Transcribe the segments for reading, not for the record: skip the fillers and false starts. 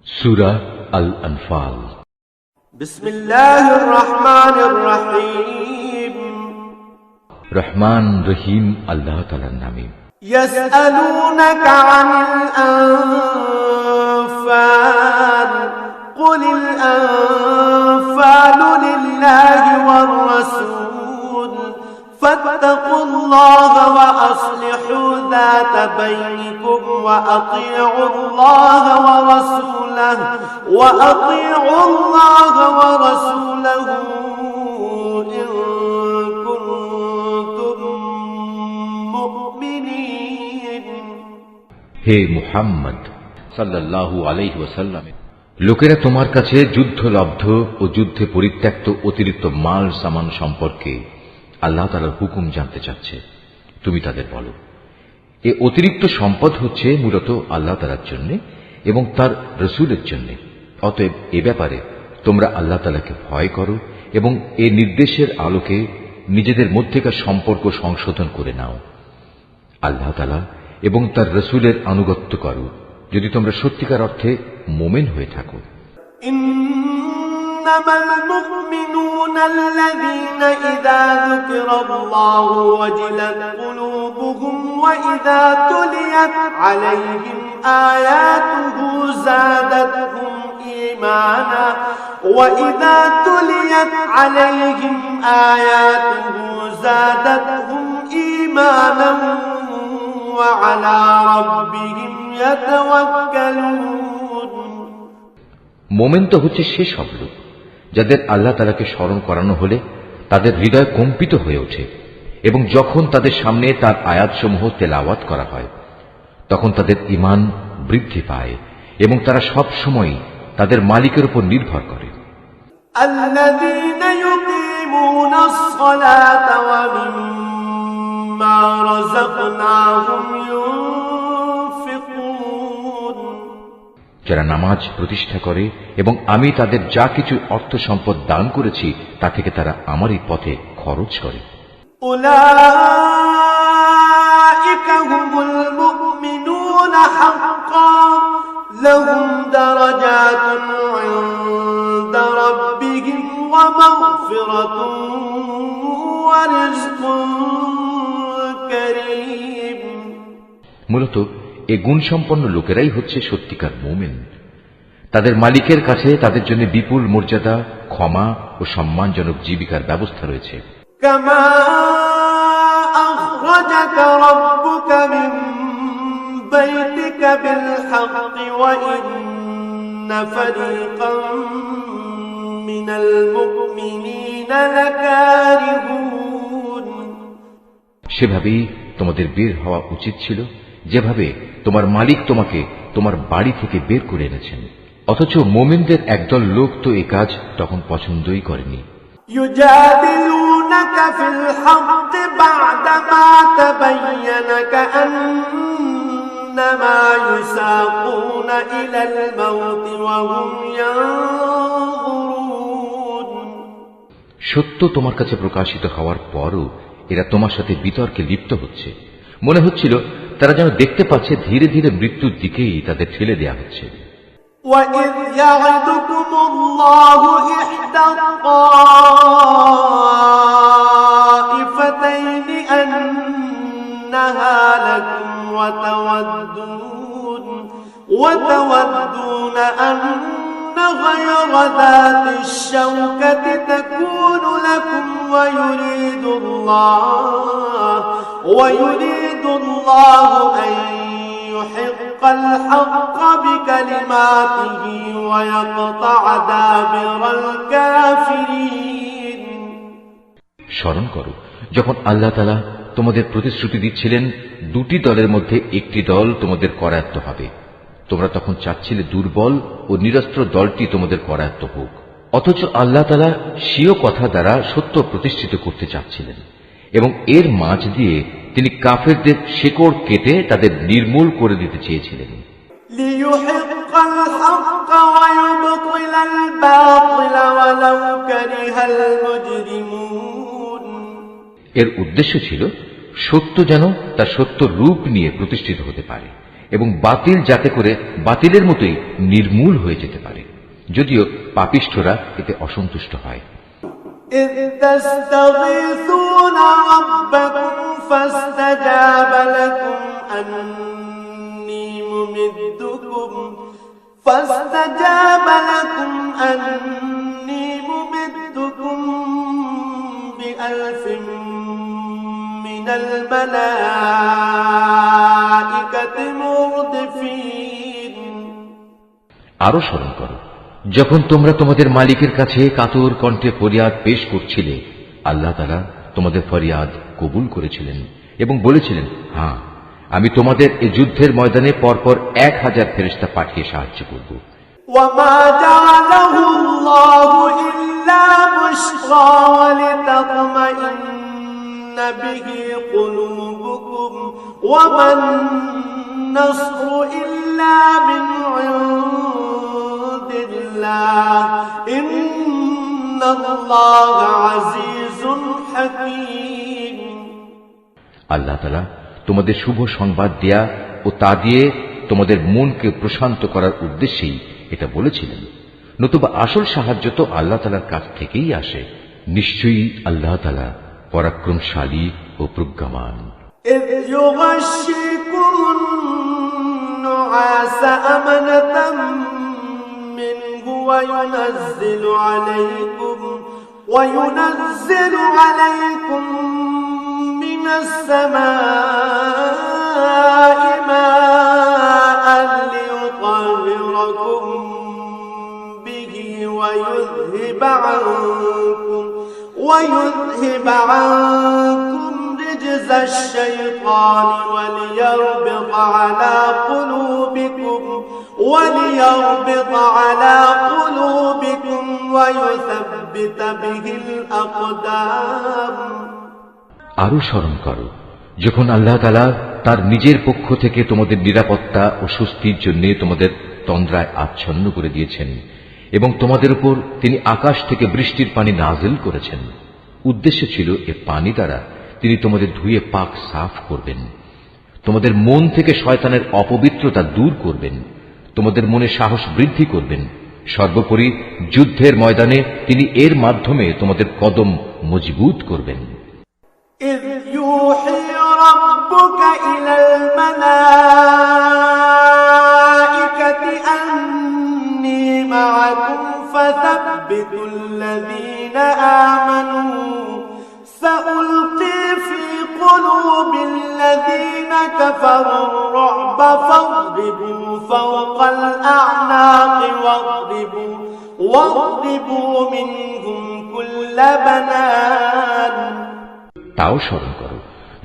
সূরা আল-আনফাল। বিসমিল্লাহির রহমানির রহিম। রহমান রহিম আল্লাহ তাআলার নামে। ইয়াসআলুনাকা আনিল আনফাল কুলিল আনফালু লিল্লাহি ওয়ার রাসূল ফাত্তাকুল্লাহা ওয়া আসলিহু যাতা বাইনিকুম ওয়া আতিউল্লাহা ওয়া রাসূলাহু ইন কুনতুম মুমিনিন। হে মুহাম্মদ সাল্লাল্লাহু আলাইহি ওয়াসাল্লাম, লোকেরা তোমার কাছে যুদ্ধলব্ধ ও যুদ্ধে পরিত্যক্ত অতিরিক্ত মাল সামান সম্পর্কে আল্লাহ তাআলার হুকুম জানতে চাচ্ছে। তুমি তাদের বলো, এ অতিরিক্ত সম্পদ হচ্ছে মূলত আল্লাহ তাআলার জন্য এবং তার রাসূলের জন্য। অতএব এ ব্যাপারে তোমরা আল্লাহ তাআলাকে ভয় করো এবং এ নির্দেশের আলোকে নিজেদের মধ্যেকার সম্পর্ক সংশোধন করে নাও। আল্লাহ তাআলা এবং তার রাসূলের আনুগত্য করো যদি তোমরা সত্যিকার অর্থে মুমিন হয়ে থাকো। ইন্নামাল মুমিনুনা আল্লাযীনা ইযা যুকিরাল্লাহু ওয়াজিলাত কুলুবুহুম ওয়া ইযা তুলিয়াত আলাইহিম আয়াতুহু যাদাতহুম ঈমানা ওয়া ইযা তুলিয়াত আলাইহিম আয়াতুহু যাদাতহুম ঈমানা ওয়া আলা রাব্বিহিম ইয়াতাওয়াক্কালুন। মোমেন তো হচ্ছে সেসব লোক যাদের আল্লাহ তাআলাকে স্মরণ করানো হলে তাদের হৃদয় কম্পিত হয়ে ওঠে এবং যখন তাদের সামনে তার আয়াতসমূহ তেলাওয়াত করা হয় তখন তাদের ঈমান বৃদ্ধি পায় এবং তারা সব সময় তাদের মালিকের উপর নির্ভর করে। আল্লাযীনা ইউকিমুনাস সালাতা ওয়া মিম্মা রাযাকনাহুম ইউনফিকুন। যারা নামাজ প্রতিষ্ঠা করে এবং আমি তাদের যা কিছু অর্থ সম্পদ দান করেছি তা থেকে তারা আমারই পথে খরচ করে। উলাইকা হুমুল মুমিনুনা হাক্কান লাহুম দারাজাতুন ইনদা রাব্বিহিম ওয়া মাগফিরাতুন ওয়া রিজকুন কারীম। মূলত এ গুণসম্পন্ন লোকেরাই হচ্ছে সত্যিকার মুমিন। তাদের মালিকের কাছে তাদের জন্য বিপুল মর্যাদা, ক্ষমা ও সম্মানজনক জীবিকার ব্যবস্থা রয়েছে। কামা আখরাজাকা রাব্বুকা মিন বাইতিকা বিল হাক্কি ওয়া ইন্না ফারীকাম মিনাল মুমিনিনা লাকারিহুন। সেভাবেই তোমাদের বের হওয়া উচিত ছিল, যেভাবে তোমার মালিক তোমাকে তোমার বাড়ি থেকে বের করে এনেছেন। অথচ মুমিনদের একদল লোক তো এ কাজ তখন পছন্দই করেনি। ইউজাদিলুনাকা ফিল হাক্কি বা'দামা তাবায়্যানা কাআন্নামা ইউসাকুনা ইলাল মাউতি ওয়া হুম ইয়ানজুরুন। সত্য তোমার কাছে প্রকাশিত হওয়ার পরও এরা তোমার সাথে বিতর্কে লিপ্ত হচ্ছে। মনে হচ্ছিল তারা যেন দেখতে পাচ্ছে ধীরে ধীরে মৃত্যুর দিকেই তাদের ঠেলে দেয়া হচ্ছে। وَإِذْ يَعِدُكُمُ اللَّهُ إِحْدَى الطَّائِفَتَيْنِ أَنَّهَا لَكُمْ وَتَوَدُّونَ أَنَّ غَيْرَ ذَاتِ الشَّوْكَةِ تَكُونُ لَكُمْ وَيُرِيدُ اللَّهُ أَن يُحِقَّ الْحَقَّ بِكَلِمَاتِهِ وَيَقْطَعَ دَابِرَ الْكَافِرِينَ। স্মরণ করো যখন আল্লাহ তাআলা তোমাদের প্রতিশ্রুতি দিচ্ছিলেন দুটি দলের মধ্যে একটি দল তোমাদের করায়ত্ত হবে। তোমরা তখন চাচ্ছিলে দুর্বল ও নিরস্ত্র দলটি তোমাদের করায়ত্ত হোক। অথচ আল্লাহ তাআলা স্বীয় কথা দ্বারা সত্য প্রতিষ্ঠিত করতে চাচ্ছিলেন এবং এর মাঝ দিয়ে তিনি কাফেরদের শেকড় কেটে তাদের নির্মূল করে দিতে চেয়েছিলেন। ليحق الحق ويبطل الباطل ولو كره المجرمون। এর উদ্দেশ্য ছিল সত্য যেন তার সত্য রূপ নিয়ে প্রতিষ্ঠিত হতে পারে এবং বাতিল যাতে করে বাতিলের মতোই নির্মূল হয়ে যেতে পারে, যদিও পাপিষ্ঠরা এতে অসন্তুষ্ট হয়। إذ تستغيثون ربكم فاستجاب لكم أني ممدكم بألف من الملائكة مردفين। আরো স্মরণ করো, যখন তোমরা তোমাদের মালিকের কাছে কাতর কণ্ঠে ফরিয়াদ পেশ করছিলে, আল্লাহ তাআলা তোমাদের ফরিয়াদ কবুল করেছিলেন এবং বলেছিলেন, হ্যাঁ, আমি তোমাদের এই যুদ্ধের ময়দানে পরপর 1000 ফেরেশতা পাঠিয়ে সাহায্য করব। وما جعله الله إلا بشرى ولتطمئن به قلوبكم وما النصر إلا من عند الله إن الله عزيز حكيم। আল্লাহ তাআলা তোমাদের শুভ সংবাদ দেয়া ও তা দিয়ে তোমাদের মনকে প্রশান্ত করার উদ্দেশ্যেই এটা বলেছিলেন, নতুবা আসল সাহায্য তো আল্লাহ তাআলার কাছ থেকেই আসে। নিশ্চয়ই আল্লাহ তাআলা পরাক্রমশালী ও প্রজ্ঞামান। إذ يغشيكم النعاس أمنة منه وينزل عليكم من السماء ماء ليطهركم به ويذهب عنكم رجز الشيطان وليربط على قلوبكم ويثبت به الأقدام। আরো স্মরণ করো, যখন আল্লাহ তাআলা তার নিজের পক্ষ থেকে তোমাদের নিরাপত্তা ও স্বস্তির জন্য তোমাদের তন্দ্রায় আচ্ছন্ন করে দিয়েছেন এবং তোমাদের উপর তিনি আকাশ থেকে বৃষ্টির পানি নাজিল করেছেন। উদ্দেশ্য ছিল এ পানি দ্বারা তিনি তোমাদের ধুয়ে পাক সাফ করবেন, তোমাদের মন থেকে শয়তানের অপবিত্রতা দূর করবেন, তোমাদের মনে সাহস বৃদ্ধি করবেন। সর্বোপরি যুদ্ধের ময়দানে তিনি এর মাধ্যমে তোমাদের কদম মজবুত করবেন। إذ يوحي ربك إلى الملائكة أني معكم فثبتوا الذين آمنوا سألقي في قلوب الذين كفروا الرعب فاضربوا فوق الأعناق واضربوا منهم كل بنان। তাও স্মরণ করো,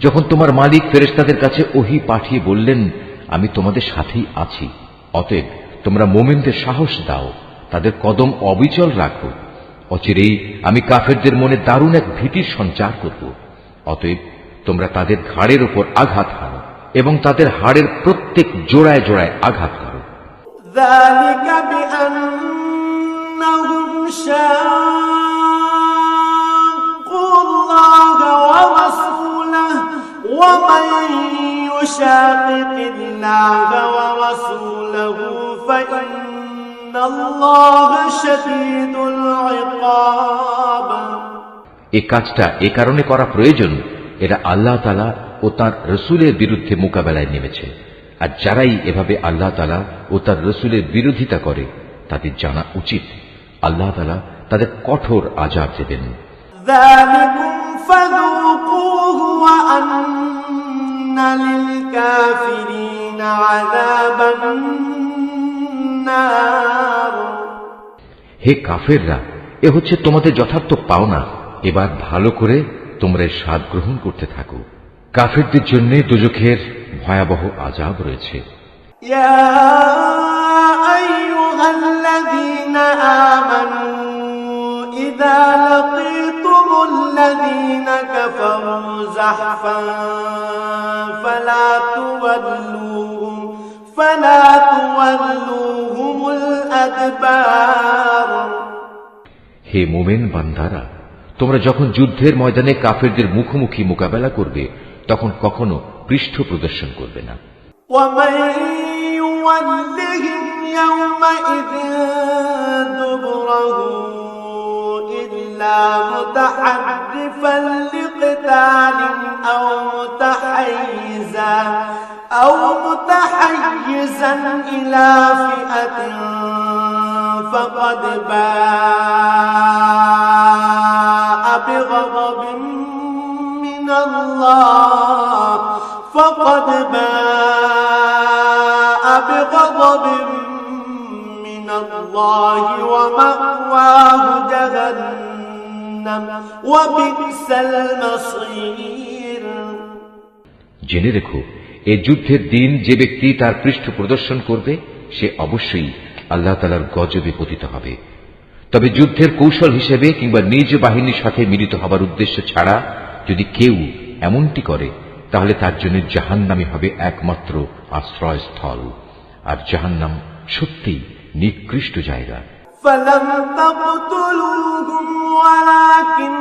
যখন তোমার মালিক ফেরেশতাদের কাছে ওহী পাঠিয়ে বললেন, আমি তোমাদের সাথেই আছি, অতএব তোমরা মুমিনদের সাহস দাও, তাদের কদম অবিচল রাখো। অচিরেই আমি কাফেরদের মনে দারুণ এক ভীতির সঞ্চার করব। অতএব তোমরা তাদের ঘাড়ের উপর আঘাত হানো এবং তাদের হাড়ের প্রত্যেক জোড়ায় জোড়ায় আঘাত করো। ذلك بأنهم شاقوا الله ورسوله ومن يشاقق الله ورسوله فإن الله شديد العقاب। এই কাজটা এ কারণে করা প্রয়োজন, এরা আল্লাহ তাআলা ও তার রসুলের বিরুদ্ধে মোকাবেলায় নেমেছে, আর যারাই এভাবে আল্লাহ তাআলা ও তার রসুলের বিরোধিতা করে তাদের জানা উচিত আল্লাহ তাআলা তাদের কঠোর আযাব দেবেন। ذلكم فذوقوه وأن للكافرين عذاب النار। হে কাফেররা, এ হচ্ছে তোমাদের যথার্থ পাওনা, এবার ভালো করে তোমরা এর স্বাদ গ্রহণ করতে থাকো। কাফেরদের জন্য দোজখের ভয়াবহ আযাব রয়েছে। ইয়া আইয়ুহাল্লাযীনা আমানু ইযা লাকীতুমুল্লাযীনা কাফারু যাহফান ফালা তুওয়াল্লুহুমুল আদবার। হে মুমিন বান্দারা, তোমরা যখন যুদ্ধের ময়দানে কাফেরদের মুখোমুখি মোকাবেলা করবে তখন কখনো পৃষ্ঠ প্রদর্শন করবে না। ومن يولهم يومئذ دبره إلا متحرفا لقتال أو متحيزا إلى فئة فقد باء بغضب من الله ومأواه جهنم وبئس المصير। জেনে রেখো, এই যুদ্ধের দিন যে ব্যক্তি তার পৃষ্ঠ প্রদর্শন করবে সে অবশ্যই আল্লাহ তাআলার গজবে পতিত হবে। তবে যুদ্ধের কৌশল হিসেবে কিংবা নিজ বাহিনীর সাথে মিলিত হবার উদ্দেশ্য ছাড়া যদি কেউ এমনটি করে তাহলে তার জন্য জাহান্নামই হবে একমাত্র আশ্রয়স্থল, আর জাহান্নাম সত্যিই নিকৃষ্ট জায়গা। فلم تقتلوهم ولكن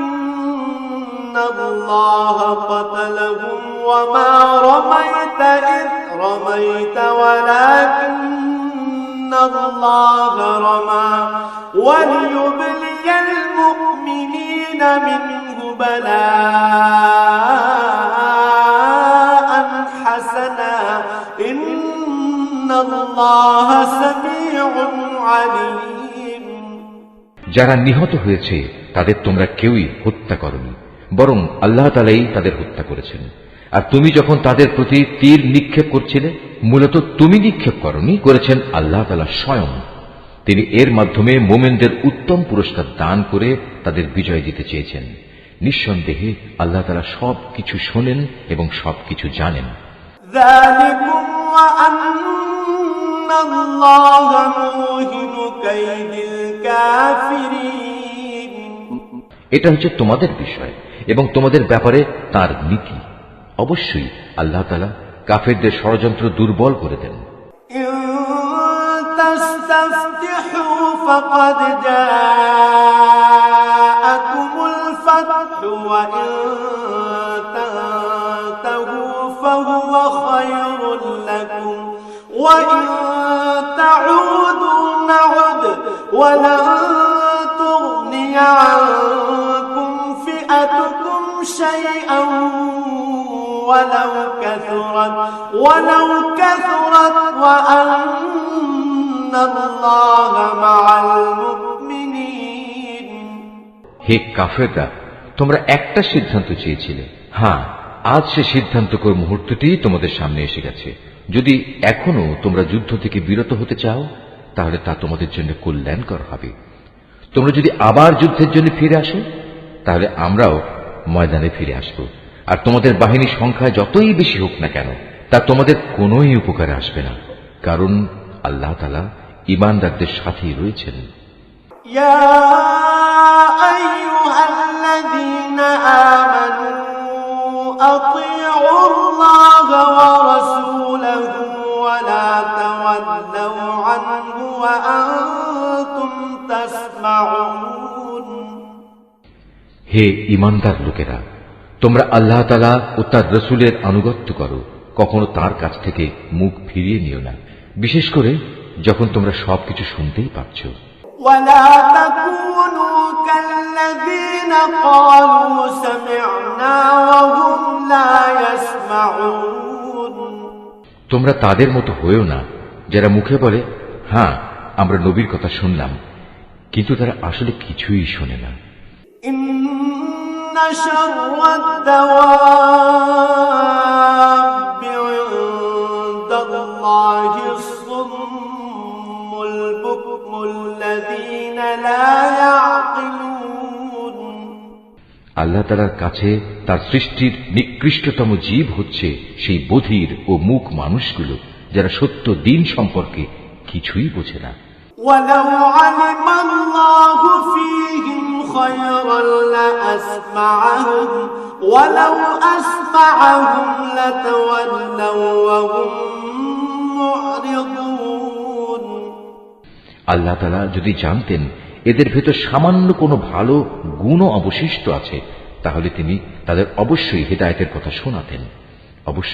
الله قتلهم وما رميت إذ رميت ولكن الله رمى وليبلي المؤمنين منه بلاء حسنا إن الله سميع عليم। যারা নিহত হয়েছে তাদের তোমরা কেউই হত্যা করনি, বরং আল্লাহ তাআলাই তাদের হত্যা করেছেন। আর তুমি যখন তাদের প্রতি তীর নিক্ষেপ করছিলে, মূলত তুমি নিক্ষেপ করনি, করেছেন আল্লাহ তাআলা স্বয়ং। তিনি এর মাধ্যমে মুমিনদের উত্তম পুরস্কার দান করে তাদের বিজয় দিতে চেয়েছেন। নিঃসন্দেহে আল্লাহ তাআলা সবকিছু শোনেন এবং সবকিছু জানেন। ذلكم وأن الله موهن كيد الكافرين। এটা হচ্ছে তোমাদের বিষয় এবং তোমাদের ব্যাপারে তার নীতি। অবশ্যই আল্লাহ তাআলা কাফেরদের ষড়যন্ত্র দুর্বল করে দেন। إن تستفتحوا فقد جاءكم الفتح وإن تنتهوا فهو خير لكم وإن تعودوا نعد ولن تغني عنكم فئتكم شيئا ولو كثرت وأن الله مع المؤمنين। হে কাফেররা, তোমরা একটা সিদ্ধান্ত চেয়েছিলে, হ্যাঁ আজ সে সিদ্ধান্তকর মুহূর্তটি তোমাদের সামনে এসে গেছে। যদি এখনো তোমরা যুদ্ধ থেকে বিরত হতে চাও তাহলে তা তোমাদের জন্য কল্যাণকর হবে। তোমরা যদি আবার যুদ্ধের জন্য ফিরে আসো তাহলে আমরাও ময়দানে ফিরে আসব, আর তোমাদের বাহিনীর সংখ্যা যতই বেশি হোক না কেন তা তোমাদের কোনোই উপকারে আসবে না, কারণ আল্লাহ তাআলা ঈমানদারদের সাথেই রয়েছেন। ইয়া আইয়ুহাল্লাযীনা আমানু আতিউল্লাহ ওয়া রাসূলাহু ওয়া লা তাওয়াল্লাউ আনহু ওয়া আনতুম তাসমাউন। হে ঈমানদার লোকেরা, তোমরা আল্লাহ তাআলা ও তার রাসূলের আনুগত্য করো, কখনো তার কাছ থেকে মুখ ফিরিয়ে নিও না, বিশেষ করে যখন তোমরা সবকিছু শুনতেই পাচ্ছ। ولا تكونوا كالذين قالوا سمعنا وهم لا يسمعون। তোমরা তাদের মতো হয়েও না যারা মুখে বলে হ্যাঁ আমরা নবীর কথা শুনলাম, কিন্তু তারা আসলে কিছুই শোনে না। إن شر الدواب عند الله الصم البكم الذين لا يعقلون। আল্লাহ তাআলার কাছে তার সৃষ্টির নিকৃষ্টতম জীব হচ্ছে সেই বধির ও মূক মানুষগুলো যারা সত্য দিন সম্পর্কে কিছুই বোঝে না। ولو علم الله فيهم خيرا لأسمعهم ولو أسمعهم لتولوا وهم معرضون। আল্লাহ তাআলা যদি জানতেন এদের ভেতর সামান্য কোনো ভালো গুণও অবশিষ্ট আছে তাহলে তিনি তাদের অবশ্যই হিদায়াতের কথা শোনাতেন। অবশ্য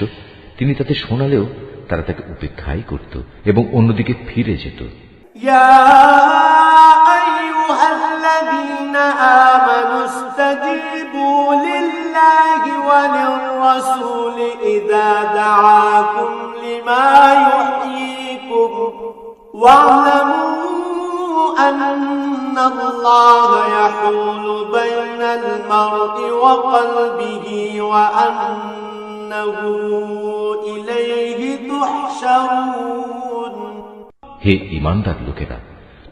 তিনি তাদের শোনালেও তারা তাকে উপেক্ষাই করত এবং অন্যদিকে ফিরে যেত। يا أيها الذين آمنوا استجيبوا لله وللرسول إذا دعاكم لما يحييكم واعلموا أن الله يحول بين المرء وقلبه وأنه إليه تحشرون। হে ঈমানদার লোকেরা,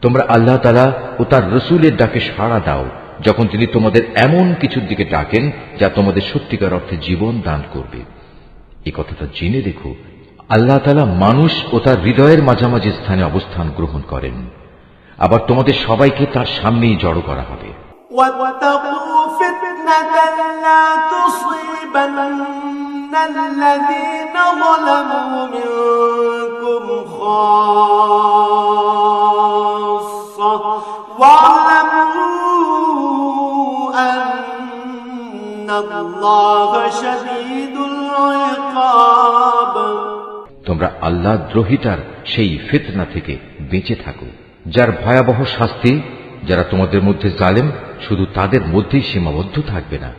তোমরা আল্লাহ তাআলা ও তার রাসূলের ডাকে সাড়া দাও যখন তিনি তোমাদের এমন কিছুর দিকে ডাকেন যা তোমাদের সত্যিকার অর্থে জীবন দান করবে। এই কথাটা জেনে রেখো, আল্লাহ তাআলা মানুষ ও তার হৃদয়ের মাঝামাঝি স্থানে অবস্থান গ্রহণ করেন। আবার তোমাদের সবাইকে তার সামনেই জড়ো করা হবে। واتقوا فتنة لا تصيبن الذين ظلموا منكم خاصة واعلموا أن الله شديد العقاب। তোমরা আল্লাহ দ্রোহিতার সেই ফিতনা থেকে বেঁচে থাকো, যার ভয়াবহ শাস্তি যারা তোমাদের মধ্যে জালেম শুধু তাদের মধ্যেই সীমাবদ্ধ থাকবে না।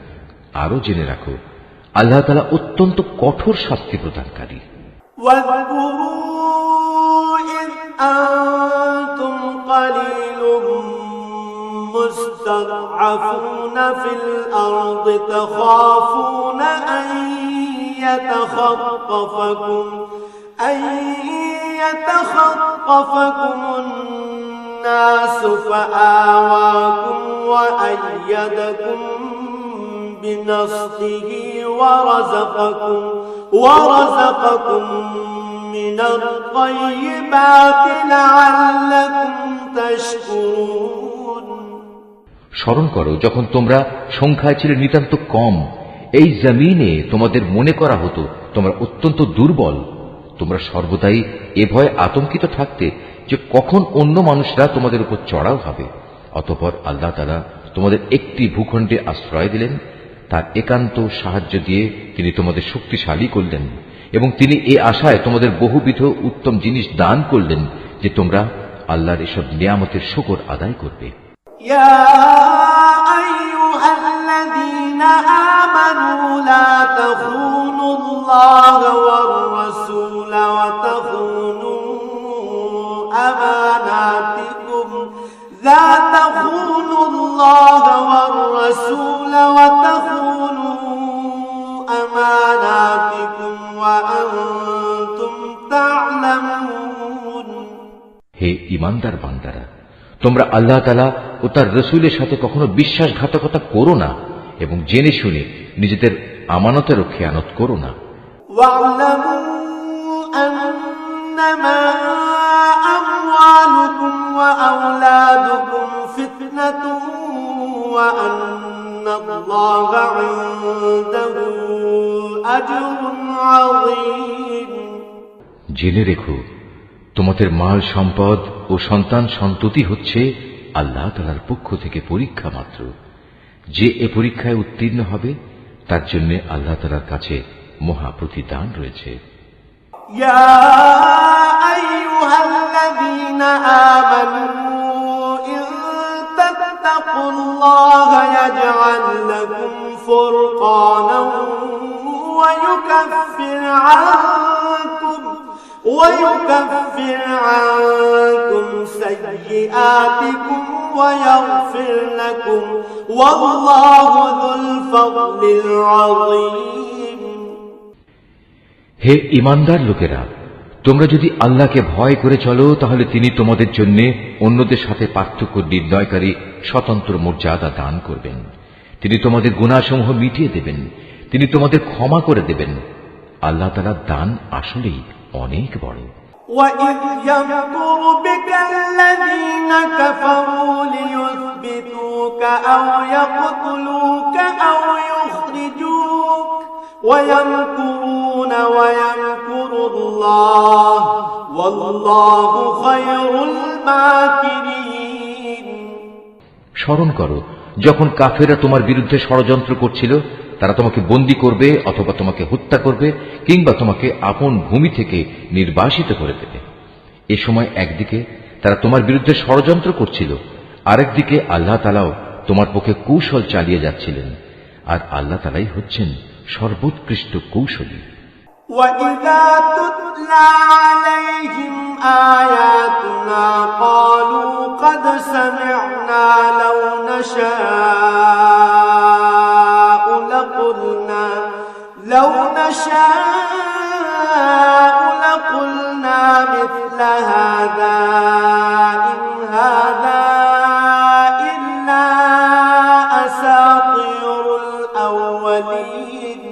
আরো জেনে রাখো, আল্লাহ তাআলা অত্যন্ত কঠোর শাস্তি প্রদানকারী। واذكروا إذ أنتم قليل مستضعفون في الأرض تخافون أن يتخطفكم الناس فآواكم وأيدكم بنصره ورزقكم من الطيبات لعلكم تشكرون। স্মরণ করো যখন তোমরা সংখ্যায় ছিলে নিতান্ত কম, এই জমিনে তোমাদের মনে করা হতো তোমরা অত্যন্ত দুর্বল। তোমরা সর্বদাই এ ভয়ে আতঙ্কিত থাকতে যে কখন অন্য মানুষরা তোমাদের উপর চড়াও হবে। অতঃপর আল্লাহ তাআলা তোমাদের একটি ভূখণ্ডে আশ্রয় দিলেন, তার একান্ত সাহায্য দিয়ে তিনি তোমাদের শক্তিশালী করলেন এবং তিনি এ আশায় তোমাদের বহুবিধ উত্তম জিনিস দান করলেন যে তোমরা আল্লাহর এসব নিয়ামতের শুকর আদায় করবে। ইয়া আইয়ুহাল্লাযীনা আমানু লা তাখুনুল্লাহ ওয়ার রাসূল ওয়া তাখুনু আমানাতিকুম লা তাখুনুল্লাহ ওয়ার রাসূল ওয়া তাখুনু আমানাতিকুম ওয়া আনতুম তা'লামুন। হে ঈমানদার বান্দারা, তোমরা আল্লাহ তাআলা ও তার রাসূলের সাথে কখনো বিশ্বাসঘাতকতা করো না এবং জেনে শুনে নিজেদের আমানতেরও খেয়ানত করো না। ওয়া'লামু আন্নামা আমওয়ালুকুম ওয়া আওলাদুকুম ফিতনাতুন ওয়া আন্নাল্লাহা ইনদাহু আজরুন আযীম। জেনে রেখো, তোমাদের মাল সম্পদ ও সন্তান সন্ততি হচ্ছে আল্লাহ তাআলার পক্ষ থেকে পরীক্ষা মাত্র। যে এ পরীক্ষায় উত্তীর্ণ হবে তার জন্য আল্লাহ তাআলার কাছে মহা প্রতিদান রয়েছে। ইয়া আইয়ুহাল্লাযীনা আমানু ইন তাত্তাকুল্লাহা ইয়াজআল লাকুম ফুরকানান ওয়া ইউকাফির عنكم سيئاتكم ويغفر لكم والله ذو الفضل العظيم। হে ঈমানদার লোকেরা, তোমরা যদি আল্লাহকে ভয় করে চলো তাহলে তিনি তোমাদের জন্য অন্যদের সাথে পার্থক্য নির্ণয়কারী স্বতন্ত্র মর্যাদা দান করবেন। তিনি তোমাদের গুনাহসমূহ মিটিয়ে দেবেন, তিনি তোমাদের ক্ষমা করে দেবেন। আল্লাহ তাআলার দান আসলেই অনেক বড়। وَإِذْ يَمْكُرُ بِكَ الَّذِينَ كَفَرُوا لِيُثْبِتُوكَ أَوْ يَقْتُلُوكَ أَوْ يُخْرِجُوكَ وَيَمْكُرُونَ وَيَمْكُرُ اللَّهُ وَاللَّهُ خَيْرُ الْمَاكِرِينَ। স্মরণ করো যখন কাফেররা তোমার বিরুদ্ধে ষড়যন্ত্র করছিল তারা তোমাকে বন্দী করবে অথবা তোমাকে হত্যা করবে কিংবা তোমাকে আপন ভূমি থেকে নির্বাসিত করে দেবে। এ সময় একদিকে তারা তোমার বিরুদ্ধে ষড়যন্ত্র করছিল, আরেকদিকে আল্লাহ তাআলাও তোমার পক্ষে কৌশল চালিয়ে যাচ্ছিলেন, আর আল্লাহ তাআলাই হচ্ছেন সর্বোৎকৃষ্ট কৌশলী। وَإِذَا تُتْلَى عَلَيْهِمْ آيَاتُنَا قَالُوا قَدْ سَمِعْنَا لَوْ نَشَاءُ لَقُلْنَا مِثْلَ هَذَا إِنْ هَذَا إِلَّا أَسَاطِيرُ الْأَوَّلِينَ।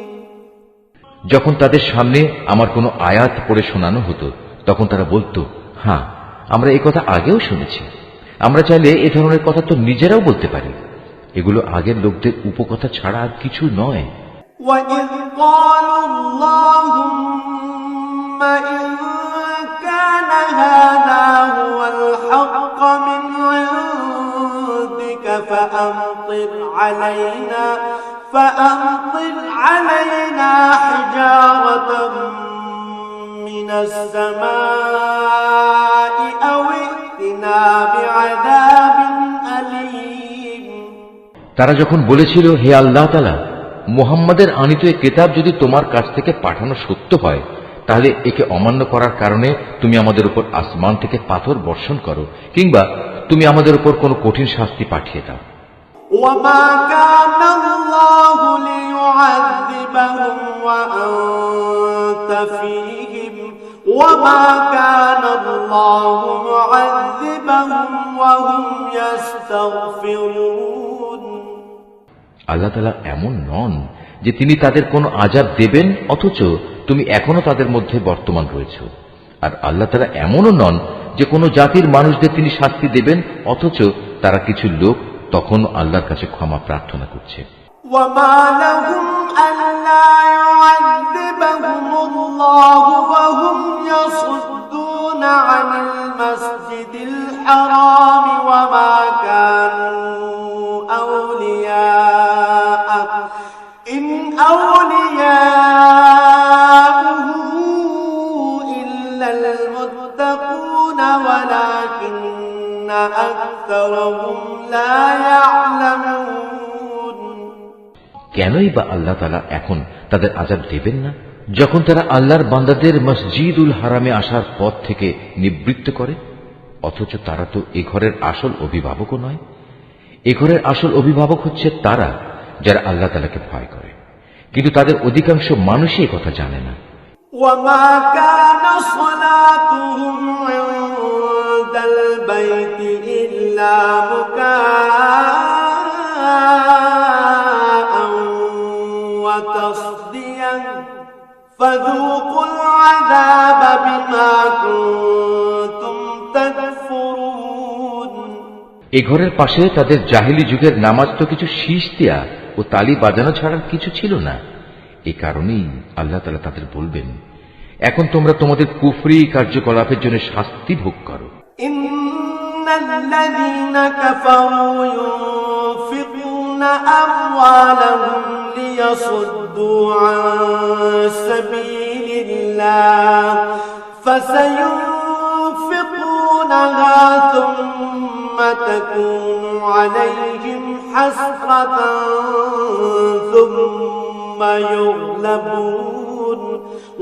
যখন তাদের সামনে আমার কোনো আয়াত পড়ে শোনানো হতো তখন তারা বলতো, হ্যাঁ, আমরা এই কথা আগেও শুনেছি, আমরা চাইলে এ ধরনের কথা তো নিজেরাও বলতে পারি। এগুলো আগের লোকদের উপকথা ছাড়া আর কিছু নয়। وَإِذْ قَالُوا اللَّهُمَّ إِن كَانَ هَذَا هُوَ الْحَقَّ مِنْ عِندِكَ فأمطر علينا حجارة من السماء أو ائتنا بعذاب أليم। তারা যখন বলেছিল, হে আল্লাহ তাআলা, মুহাম্মাদের আনিত এই কিতাব যদি তোমার কাছ থেকে পাঠানো সত্য হয়, তাহলে একে অমান্য করার কারণে তুমি আমাদের উপর আসমান থেকে পাথর বর্ষণ করো, কিংবা তুমি আমাদের উপর কোনো কঠিন শাস্তি পাঠিয়ে দাও। وما كان الله ليعذبهم وأنت فيهم وما كان الله معذبهم وهم يستغفرون। আল্লাহ তাআলা এমন নন যে তিনি তাদের কোনো আযাব দেবেন অথচ তুমি এখনো তাদের মধ্যে বর্তমান রয়েছো, আর আল্লাহ তাআলা এমনও নন যে কোনো জাতির মানুষদের তিনি শাস্তি দেবেন অথচ তারা কিছু লোক তখন আল্লাহর কাছে ক্ষমা প্রার্থনা করছে। وما لهم ألا يعذبهم الله وهم يصدون عن المسجد الحرام وما كانوا أولياءه إن أولياؤه إلا المتقون ولكن أكثرهم لا يعلمون। কেনই বা আল্লাহ তাআলা এখন তাদের আযাব দেবেন না, যখন তারা আল্লাহর বান্দাদের মসজিদুল হারামে আসার পথ থেকে নিবৃত্ত করে, অথচ তারা তো এ ঘরের আসল অভিভাবকও নয়। এ ঘরের আসল অভিভাবক হচ্ছে তারা যারা আল্লাহ তাআলাকে ভয় করে, কিন্তু তাদের অধিকাংশ মানুষই এ কথা জানে না। وما كان صلاتهم عند البيت إلا مكاء وتصديا فذوقوا العذاب بما كنتم تكفرون। এ ঘরের পাশে তাদের জাহেলি যুগের নামাজ তো কিছু শীষ দেয়া ও তালি বাজানো ছাড়ার কিছু ছিল না। এই কারণেই আল্লাহ তাআলা তাদের বলবেন, এখন তোমরা তোমাদের কুফরি কার্যকলাপের জন্য শাস্তি ভোগ করো। ইন্নাল্লাযীনা কাফারু ইউনফিকুনা আমওয়ালাহুম লিয়াসুদ্দু আন সাবিলিল্লাহ ফাসায়ুনফিকুনাহা থুম্মা তাকুনু আলাইহিম হাসরাতান ثم يغلبون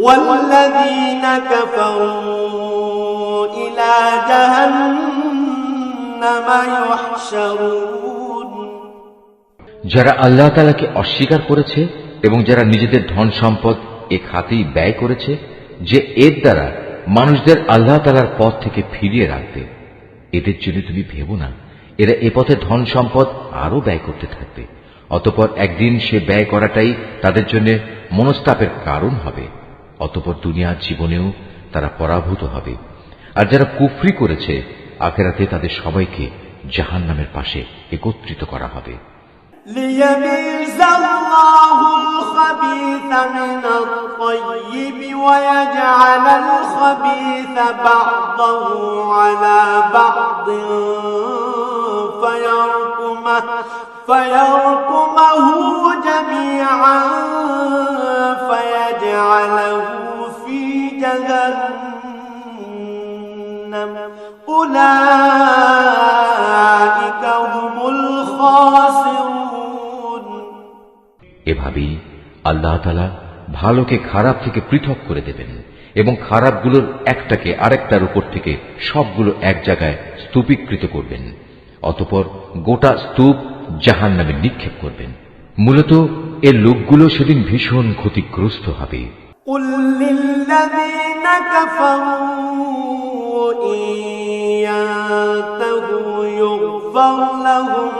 والذين كفروا إلى جهنم يحشرون। যারা আল্লাহ তাআলাকে অস্বীকার করেছে এবং যারা নিজেদের ধন সম্পদ এ খাতেই ব্যয় করেছে যে এর দ্বারা মানুষদের আল্লাহ তাআলার পথ থেকে ফিরিয়ে রাখবে, এদের জন্য তুমি ভেবো না এরা এ পথে ধন সম্পদ আরো ব্যয় করতে থাকবে, অতঃপর একদিন সে ব্যয় করাটাই তাদের জন্য মনস্তাপের কারণ হবে, অতঃপর দুনিয়ার জীবনেও তারা পরাভূত হবে। আর যারা কুফরি করেছে আখিরাতে তাদের সবাইকে জাহান্নামের পাশে একত্রিত করা হবে। ليميز الله الخبيث من الطيب ويجعل الخبيث بعضه على بعض فيركمه جميعا فيجعله في جهنم أولئك هم الخاسرون এভাবেই আল্লাহ তাআলা ভালোকে খারাপ থেকে পৃথক করে দেবেন এবং খারাপগুলোর একটাকে আরেকটার উপর থেকে সবগুলো এক জায়গায় স্তূপীকৃত করবেন। অতঃপর গোটা স্তূপ জাহান্নামে নিক্ষেপ করবেন। মূলত এর লোকগুলো সেদিন ভীষণ ক্ষতিগ্রস্ত হবে। قل للذين كفروا إن ينتهوا يغفر لهم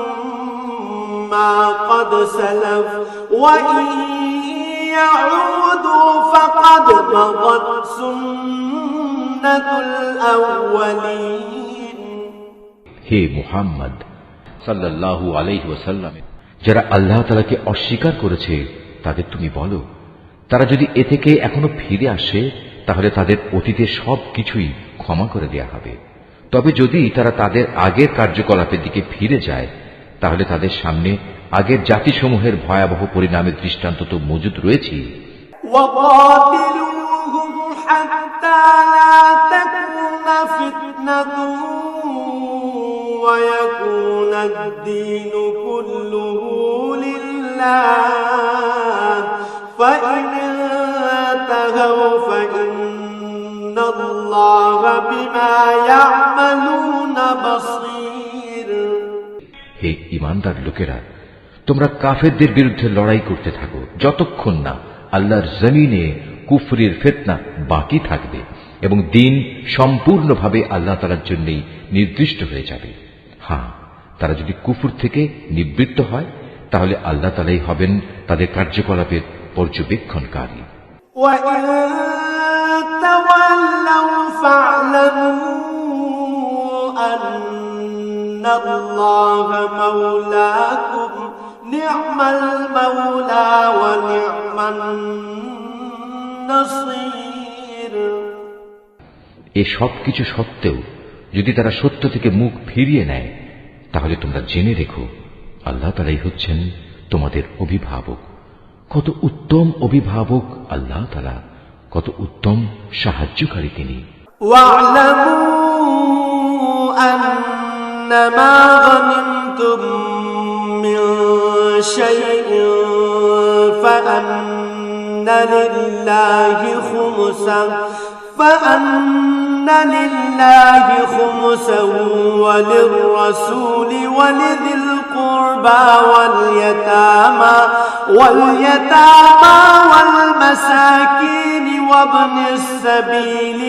ما قد سلف وإن يعودوا فقد مضت سنة الأولين হে মুহাম্মদ সাল্লাল্লাহু আলাইহি ওয়াসাল্লাম, যারা আল্লাহ তাআলাকে অস্বীকার করেছে তাদের তুমি বলো, তারা যদি এ থেকে এখনো ফিরে আসে তাহলে তাদের অতীতের সব কিছুই ক্ষমা করে দেয়া হবে। তবে যদি তারা তাদের আগের কার্যকলাপের দিকে ফিরে যায় তাহলে তাদের সামনে আগের জাতিসমূহের ভয়াবহ পরিণামের দৃষ্টান্ত তো মজুদ রয়েছে। وقاتلوهم حتى لا تكون فتنة ويكون الدين كله لله فإن انتهوا فإن الله بما يعملون بصير হে ঈমানদার লোকেরা, তোমরা কাফেরদের বিরুদ্ধে লড়াই করতে থাকো যতক্ষণ না আল্লাহর জমিনে কুফরির ফিতনা বাকি থাকবে এবং দিন সম্পূর্ণভাবে আল্লাহ তাআলার জন্যই নির্দিষ্ট হয়ে যাবে। হ্যাঁ, তারা যদি কুফর থেকে নিবৃত্ত হয় তাহলে আল্লাহ তাআলাই হবেন তাদের কার্যকলাপের পর্যবেক্ষণকারী। وَإِن تَوَلَّوْا فَاعْلَمُوا أَنَّ اللَّهَ مَوْلَاكُمْ نِعْمَ الْمَوْلَى وَنِعْمَ النَّصِيرُ এ সব কিছু সত্ত্বেও যদি তারা সত্য থেকে মুখ ফিরিয়ে নেয় তাহলে তোমরা জেনে রেখো আল্লাহ তাআলাই হচ্ছেন তোমাদের অভিভাবক। কত উত্তম অভিভাবক আল্লাহ তাআলা, কত উত্তম সাহায্যকারী তিনি। وَاعْلَمُوا أَنَّمَا غَنِمْتُم مِّن شَيْءٍ فَأَنَّ لِلَّهِ خُمُسَهُ وَلِلرَّسُولِ وَلِذِي الْقُرْبَى وَالْيَتَامَى وَالْمَسَاكِينِ وَابْنِ السَّبِيلِ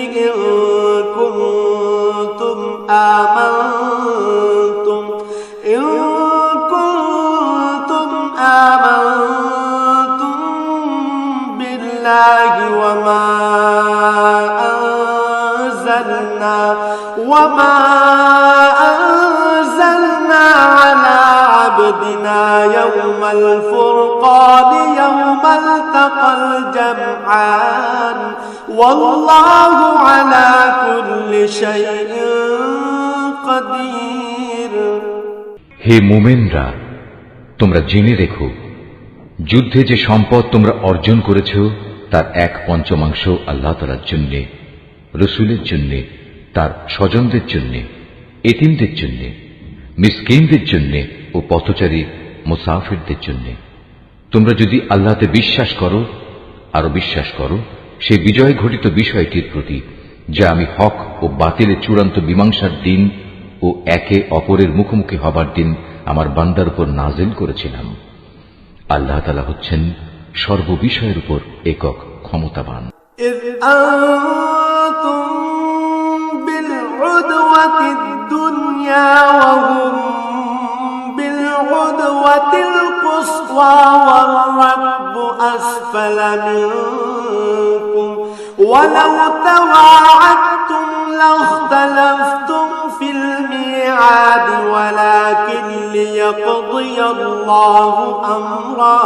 إِن كُنتُمْ آمنتم بالله وما أنزلنا على عبدنا يوم الفرقان يوم التقى الجمعان والله على كل شيء قدير হে মুমিনরা, তোমরা জেনে রেখো যুদ্ধে যে সম্পদ তোমরা অর্জন করেছ তার 1/5 আল্লাহ তাআলার জন্য, রাসূলের জন্য, তার স্বজনদের জন্য, এতিমদের জন্য, মিসকিনদের জন্য ও পথচারী মুসাফিরদের জন্য। তোমরা যদি আল্লাহতে বিশ্বাস করো, আরো বিশ্বাস করো সেই বিজয় ঘটিত বিষয়টির প্রতি যা আমি হক ও বাতিলের চূড়ান্ত মীমাংসার দিন ও একে অপরের মুখোমুখি হবার দিন আমার বান্দার উপর নাজিল করেছিলাম। আল্লাহ তাআলা হচ্ছেন সর্ববিষয়ের উপর একক ক্ষমতাবান। إذ أنتم بالعدوة الدنيا وهم بالعدوة القصوى والركب أسفل منكم ولو تواعدتم لاختلفتم في الميعاد ولكن ليقضي الله أمرا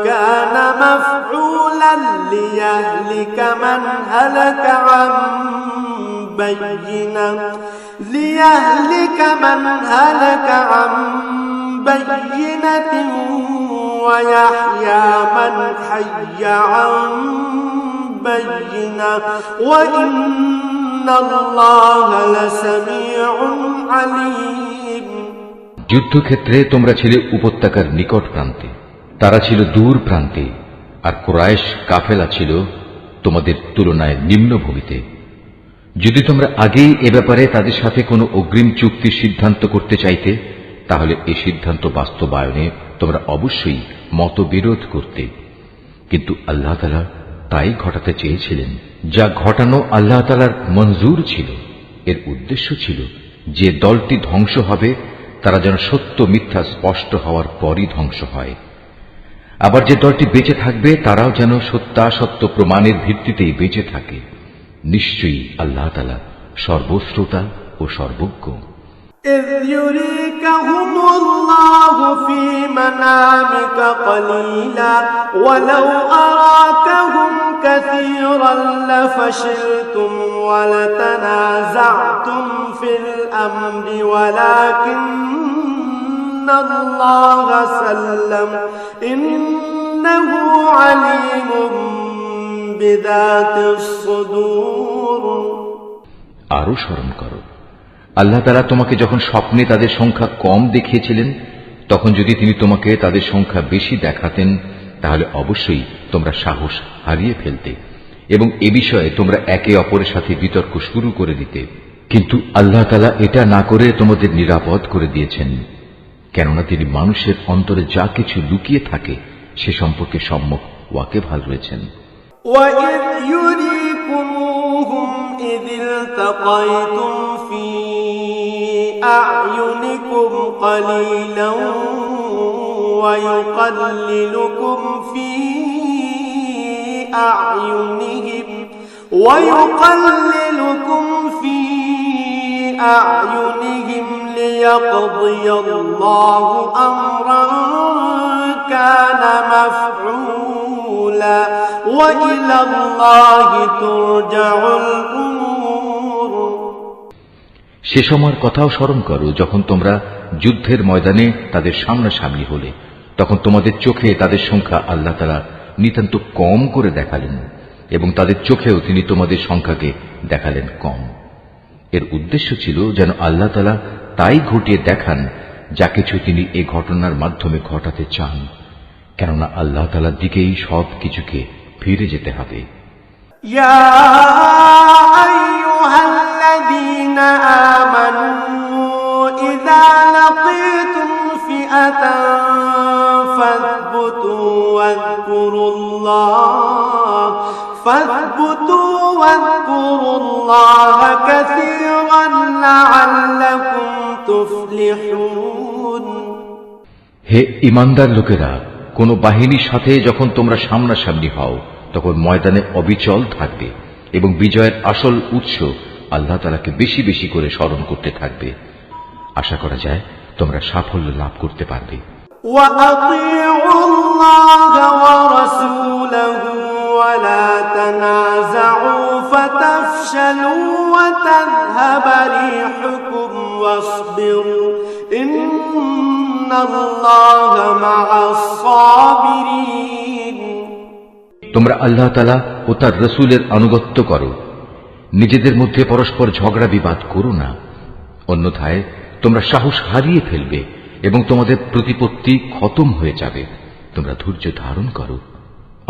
كان مفعولا ليهلك من هلك عن بينة ليهلك من هلك عن بينة ويحيى من حي عن بينة وإن الله لسميع عليم। যুদ্ধক্ষেত্রে তোমরা ছিলে উপত্যকার নিকট প্রান্তে, তারা ছিল দূর প্রান্তে, আর কুরাইশ কাফেলা ছিল তোমাদের তুলনায় নিম্নভূমিতে। যদি তোমরা আগেই এ ব্যাপারে তাদের সাথে কোনো অগ্রিম চুক্তির সিদ্ধান্ত করতে চাইতে, তাহলে এই সিদ্ধান্ত বাস্তবায়নে তোমরা অবশ্যই মতবিরোধ করতে। কিন্তু আল্লাহ তাআলা তাই ঘটাতে চেয়েছিলেন যা ঘটানো আল্লাহ তাআলার মঞ্জুর ছিল। এর উদ্দেশ্য ছিল যে দলটি ধ্বংস হবে তারা যেন সত্য মিথ্যা স্পষ্ট হওয়ার পরই ধ্বংস হয়, আবার যে দলটি বেঁচে থাকবে তারাও যেন সত্যাসত্য প্রমাণের ভিত্তিতেই বেঁচে থাকে। নিশ্চয়ই আল্লাহ তাআলা সর্বশ্রোতা ও সর্বজ্ঞ। إذ يريكهم الله في منامك قليلا ولو أراكهم كثيرا لفشلتم ولتنازعتم في الأمر ولكن الله سلم إنه عليم بذات الصدور। আরো স্মরণ করো, আল্লাহ তাআলা তোমাকে যখন স্বপ্নে তাদের সংখ্যা কম দেখিয়েছিলেন, তখন যদি তিনি তোমাকে তাদের সংখ্যা বেশি দেখাতেন তাহলে অবশ্যই তোমরা সাহস হারিয়ে ফেলতে এবং এ বিষয়ে তোমরা একে অপরের সাথে বিতর্ক শুরু করে দিতে। কিন্তু আল্লাহ তাআলা এটা না করে তোমাদের নিরাপদ করে দিয়েছেন, কেননা তিনি মানুষের অন্তরে যা কিছু লুকিয়ে থাকে সে সম্পর্কে সম্যক ওয়াকিবহাল রয়েছেন। وَإِذْ يُرِيكُمُوهُمْ إِذِ الْتَقَيْتُمْ فِي أَعْيُنِكُمْ قَلِيلًا وَيُقَلِّلُكُمْ فِي أَعْيُنِهِمْ لِيَقْضِيَ اللَّهُ أَمْرًا كَانَ مَفْعُولًا وَإِلَى اللَّهِ تُرْجَعُ الْأُمُورُ। সে সময়ের কথাও স্মরণ করো যখন তোমরা যুদ্ধের ময়দানে তাদের সামনাসামনি হলে, তখন তোমাদের চোখে তাদের সংখ্যা আল্লাহ তাআলা নিতান্ত কম করে দেখালেন এবং তাদের চোখেও তিনি তোমাদের সংখ্যাকে দেখালেন কম। এর উদ্দেশ্য ছিল যেন আল্লাহ তাআলা তাই ঘটিয়ে দেখান যা কিছু তিনি এই ঘটনার মাধ্যমে ঘটাতে চান, কেননা আল্লাহ তাআলার দিকেই সব কিছুকে ফিরে যেতে হবে। ইয়া আইয়ুহাল্লাযীনা আমানু ইযা লাকীতুম ফিআতান ফাথবুতু ওয়াযকুরুল্লাহা কাসীরান লাআল্লাকুম তুফলিহুন। হে ঈমানদার লোকেরা, কোন বাহিনীর সাথে যখন তোমরা সামনাসামনি হও তখন ময়দানে অবিচল থাকবে এবং বিজয়ের আসল উৎস আল্লাহ তাআলাকে বেশি বেশি করে স্মরণ করতে থাকবে। আশা করা যায় তোমরা সাফল্য লাভ করতে পারবে। وَأَطِيعُوا اللَّهَ وَرَسُولَهُ وَلَا تَنَازَعُوا فَتَفْشَلُوا وَتَذْهَبَ رِيحُكُمْ وَاصْبِرُوا إِنَّ اللَّهَ مَعَ الصَّابِرِينَ। তোমরা আল্লাহ তাআলা ও তার রাসূলের আনুগত্য করো, নিজেদের মধ্যে পরস্পর ঝগড়া বিবাদ করো না, অন্যথায় তোমরা সাহস হারিয়ে ফেলবে এবং তোমাদের প্রতিপত্তি খতম হয়ে যাবে। তোমরা ধৈর্য ধারণ করো,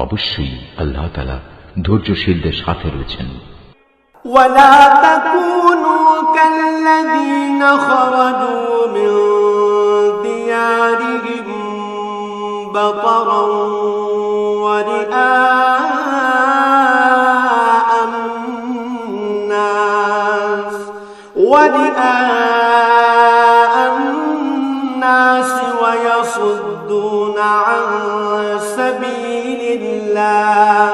অবশ্যই আল্লাহ তাআলা ধৈর্যশীলদের সাথে রয়েছেন। ولا تكونوا كالذين خرجوا من ديارهم بطرا ورئاء الناس ويصدون عن سبيل الله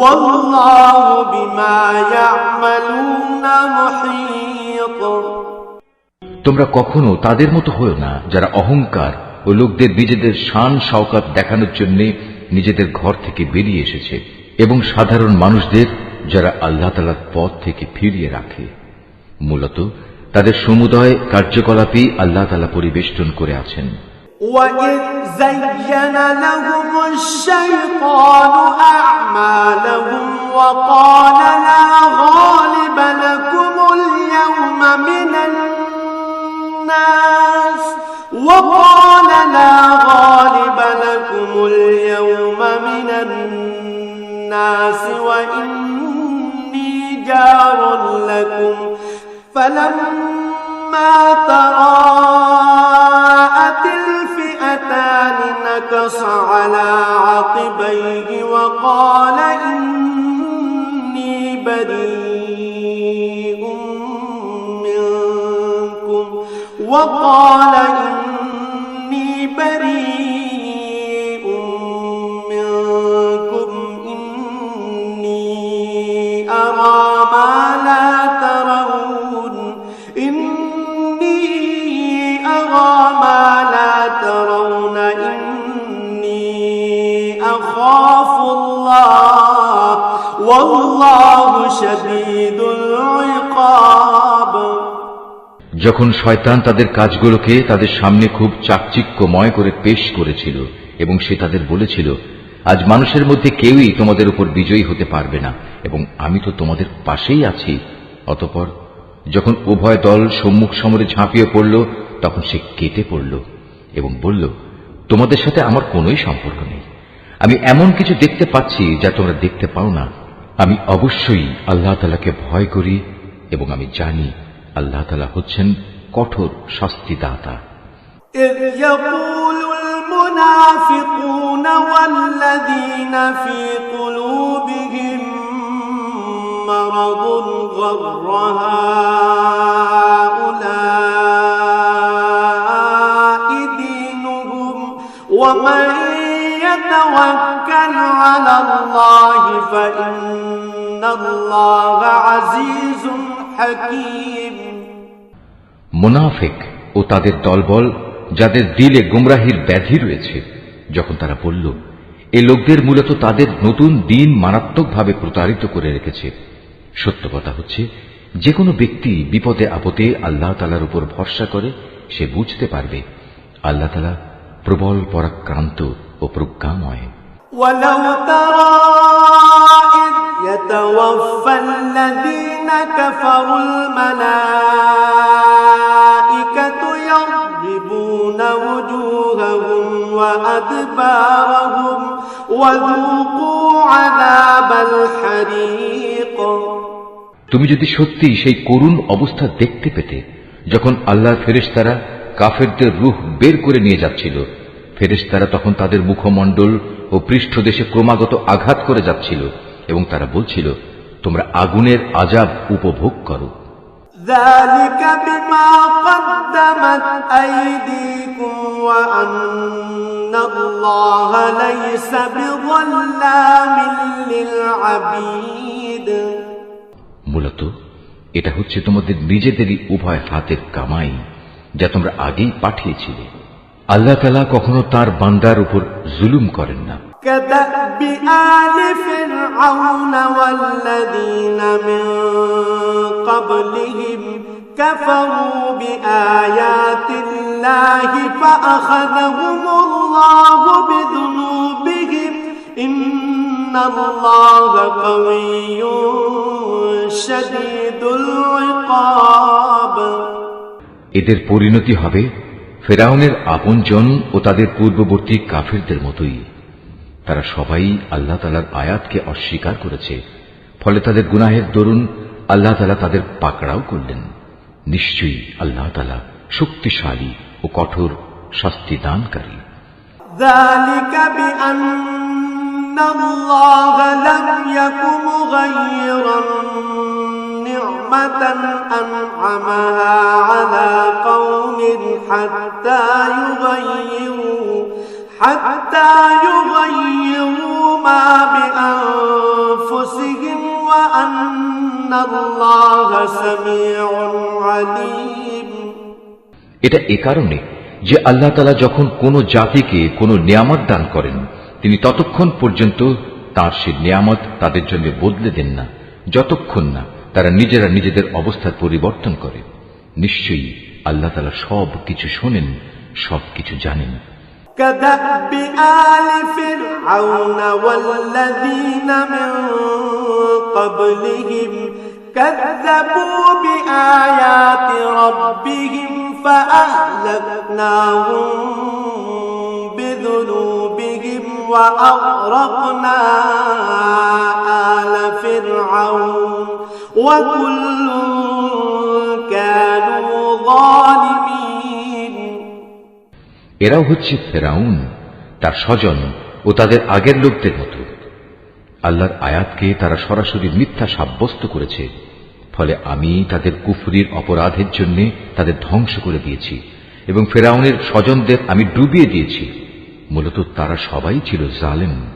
والله بما يعملون محيط। তোমরা কখনো তাদের মতো হও না যারা অহংকার ও লোকদের নিজেদের শান শওকত দেখানোর জন্য নিজেদের ঘর থেকে বেরিয়ে এসেছে এবং সাধারণ মানুষদের যারা আল্লাহ তাআলার পথ থেকে ফিরিয়ে রাখে। মূলত তাদের সমুদয় কার্যকলাপই আল্লাহ তাআলা পরিবেষ্টন করে আছেন। وَإِذْ زَيَّنَ لَهُمُ الشَّيْطَانُ أَعْمَالَهُمْ وَقَالَ لَا غَالِبَ لَكُمُ الْيَوْمَ مِنَ النَّاسِ وَإِنِّي جَارٌ لَكُمْ فَلَمَّا تَرَاءَتِ الْفِئَتَانِ نَكَصَ عَلَى عَقِبَيْهِ وَقَالَ إِنِّي بَرِيءٌ مِّنكُمْ إِنِّي أَرَى ما لا ترون إني أخاف الله والله شديد العقاب। যখন শয়তান তাদের কাজগুলোকে তাদের সামনে খুব চাকচিক্যময় করে পেশ করেছিল এবং সে তাদের বলেছিল, আজ মানুষের মধ্যে কেউই তোমাদের উপর বিজয়ী হতে পারবে না এবং আমি তো তোমাদের পাশেই আছি। অতঃপর যখন উভয় দল সম্মুখ সমরে ঝাঁপিয়ে পড়ল তখন সে কেটে পড়ল এবং বলল, তোমাদের সাথে আমার কোনোই সম্পর্ক নেই। আমি এমন কিছু দেখতে পাচ্ছি যা তোমরা দেখতে পাও না। আমি অবশ্যই আল্লাহ তাআলাকে ভয় করি এবং আমি জানি আল্লাহ তাআলা হচ্ছেন কঠোর শাস্তিদাতা। إذ يقول المنافقون والذين في قلوبهم مرض غر هؤلاء دينهم ومن يتوكل على الله فإن الله عزيز حكيم। মুনাফিক ও তাদের দলবল যাদের দিলে গুমরাহির ব্যাধি রয়েছে, যখন তারা বলল, এই লোকদের মূলত তাদের নতুন দিন মারাত্মকভাবে প্রতারিত করে রেখেছে। সত্য কথা হচ্ছে, যে কোনো ব্যক্তি বিপদে আপদে আল্লাহ তাআলার উপর ভরসা করে সে বুঝতে পারবে আল্লাহ তাআলা প্রবল পরাক্রান্ত ও প্রজ্ঞাময়। ولو ترى إذ يتوفى الذين كفروا الملائكة يضربون وجوههم وأدبارهم وذوقوا عذاب الحريق। তুমি যদি সত্যি সেই করুণ অবস্থা দেখতে পেতে যখন আল্লাহর ফেরেশতারা কাফেরদের রূহ বের করে নিয়ে যাচ্ছিল, ফেরেশতারা তখন তাদের মুখমণ্ডল ও পৃষ্ঠদেশে ক্রমাগত আঘাত করে যাচ্ছিল এবং তারা বলছিল, তোমরা আগুনের আযাব উপভোগ করো। ذلك بما قدمت أيديكم وأن الله ليس بظلام للعبيد। মূলত এটা হচ্ছে তোমাদের নিজেদেরই উভয় হাতের কামাই যা তোমরা আগেই পাঠিয়েছিলে। আল্লাহ তাআলা কখনো তার বান্দার উপর জুলুম করেন না। كدأب آل فرعون والذين من قبلهم كفروا بآيات الله فأخذهم الله بذنوبهم إن الله قوي شديد العقاب। এদের পরিণতি হবে ফেরাউনের আপনজন ও তাদের পূর্ববর্তী কাফিরদের মতোই। তারা সবাই আল্লাহ তাআলার আয়াতকে অস্বীকার করেছে, ফলে তাদের গুনাহের দরুন আল্লাহ তাআলা তাদের পাকড়াও করলেন। নিশ্চয়ই আল্লাহ তাআলা শক্তিশালী ও কঠোর শাস্তি দানকারী। ذلك بأن الله لم يكن مغيرا نعمة أنعمها على قوم حتى يغيروا ما بأنفسهم وأن الله سميع عليم। এটা এ কারণে যে আল্লাহ তাআলা যখন কোন জাতিকে কোন নিয়ামত দান করেন, তিনি ততক্ষণ পর্যন্ত তার সে নিয়ামত তাদের জন্য বদলে দেন না যতক্ষণ না তারা নিজেরা নিজেদের অবস্থার পরিবর্তন করে। নিশ্চয়ই আল্লাহ তাআলা সব কিছু শোনেন, সব কিছু জানেন। كدأب آل فرعون والذين من قبلهم كذبوا بآيات ربهم فأهلكناهم بذنوبهم وأغرقنا آل فرعون وكل كانوا ظالمين। এরাও হচ্ছে ফেরাউন, তার স্বজন ও তাদের আগের লোকদের মতো। আল্লাহর আয়াতকে তারা সরাসরি মিথ্যা সাব্যস্ত করেছে, ফলে আমি তাদের কুফরির অপরাধের জন্য তাদের ধ্বংস করে দিয়েছি এবং ফেরাউনের স্বজনদের আমি ডুবিয়ে দিয়েছি। মূলত তারা সবাই ছিল জালেম।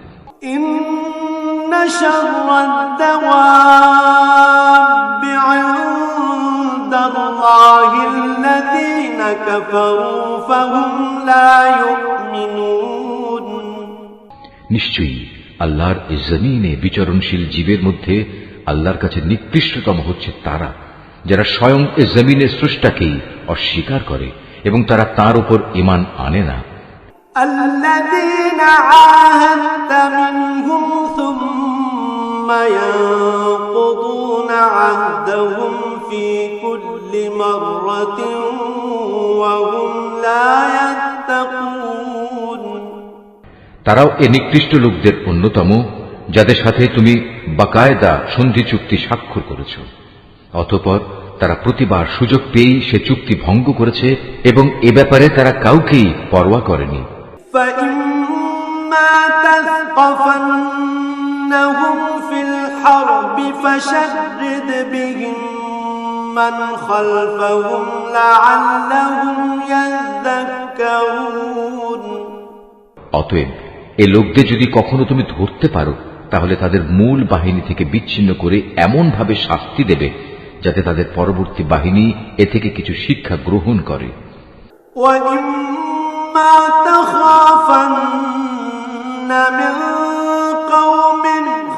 ইন্না শাররাদ-দাওয়াবি ইনদাল্লাহিল্লাযীনা কাফারু ফাহুম লা ইউমিনুন। নিশ্চয়ই আল্লাহর এই জমিনে বিচরণশীল জীবের মধ্যে আল্লাহর কাছে নিকৃষ্টতম হচ্ছে তারা, যারা স্বয়ং এ জমিনের স্রষ্টাকেই অস্বীকার করে এবং তারা তার উপর ঈমান আনে না। আল্লাযীনা আহাদতা মিনহুম সুম্মা ইয়ানকুদুনা আহদাহুম ফি কুল্লি মাররাতিন ওয়া হুম লা ইয়াত্তাকুন। তারাও এ নিকৃষ্ট লোকদের অন্যতম, যাদের সাথে তুমি বাকায়দা সন্ধি চুক্তি স্বাক্ষর করেছ, অতঃপর তারা প্রতিবার সুযোগ পেয়েই সে চুক্তি ভঙ্গ করেছে এবং এ ব্যাপারে তারা কাউকেই পরোয়া করেনি। فَإِمَّا تَثْقَفَنَّهُمْ فِي الْحَرْبِ فَشَرِّدْ بِهِمْ مَنْ خَلْفَهُمْ لَعَلَّهُمْ يَذَّكَّرُونَ। অতএব এ লোকদের যদি কখনো তুমি ধরতে পারো, তাহলে তাদের মূল বাহিনী থেকে বিচ্ছিন্ন করে এমন ভাবে শাস্তি দেবে যাতে তাদের পরবর্তী বাহিনী এ থেকে কিছু শিক্ষা গ্রহণ করে। وَإِمَّا تَخَافَنَّ مِنْ قَوْمٍ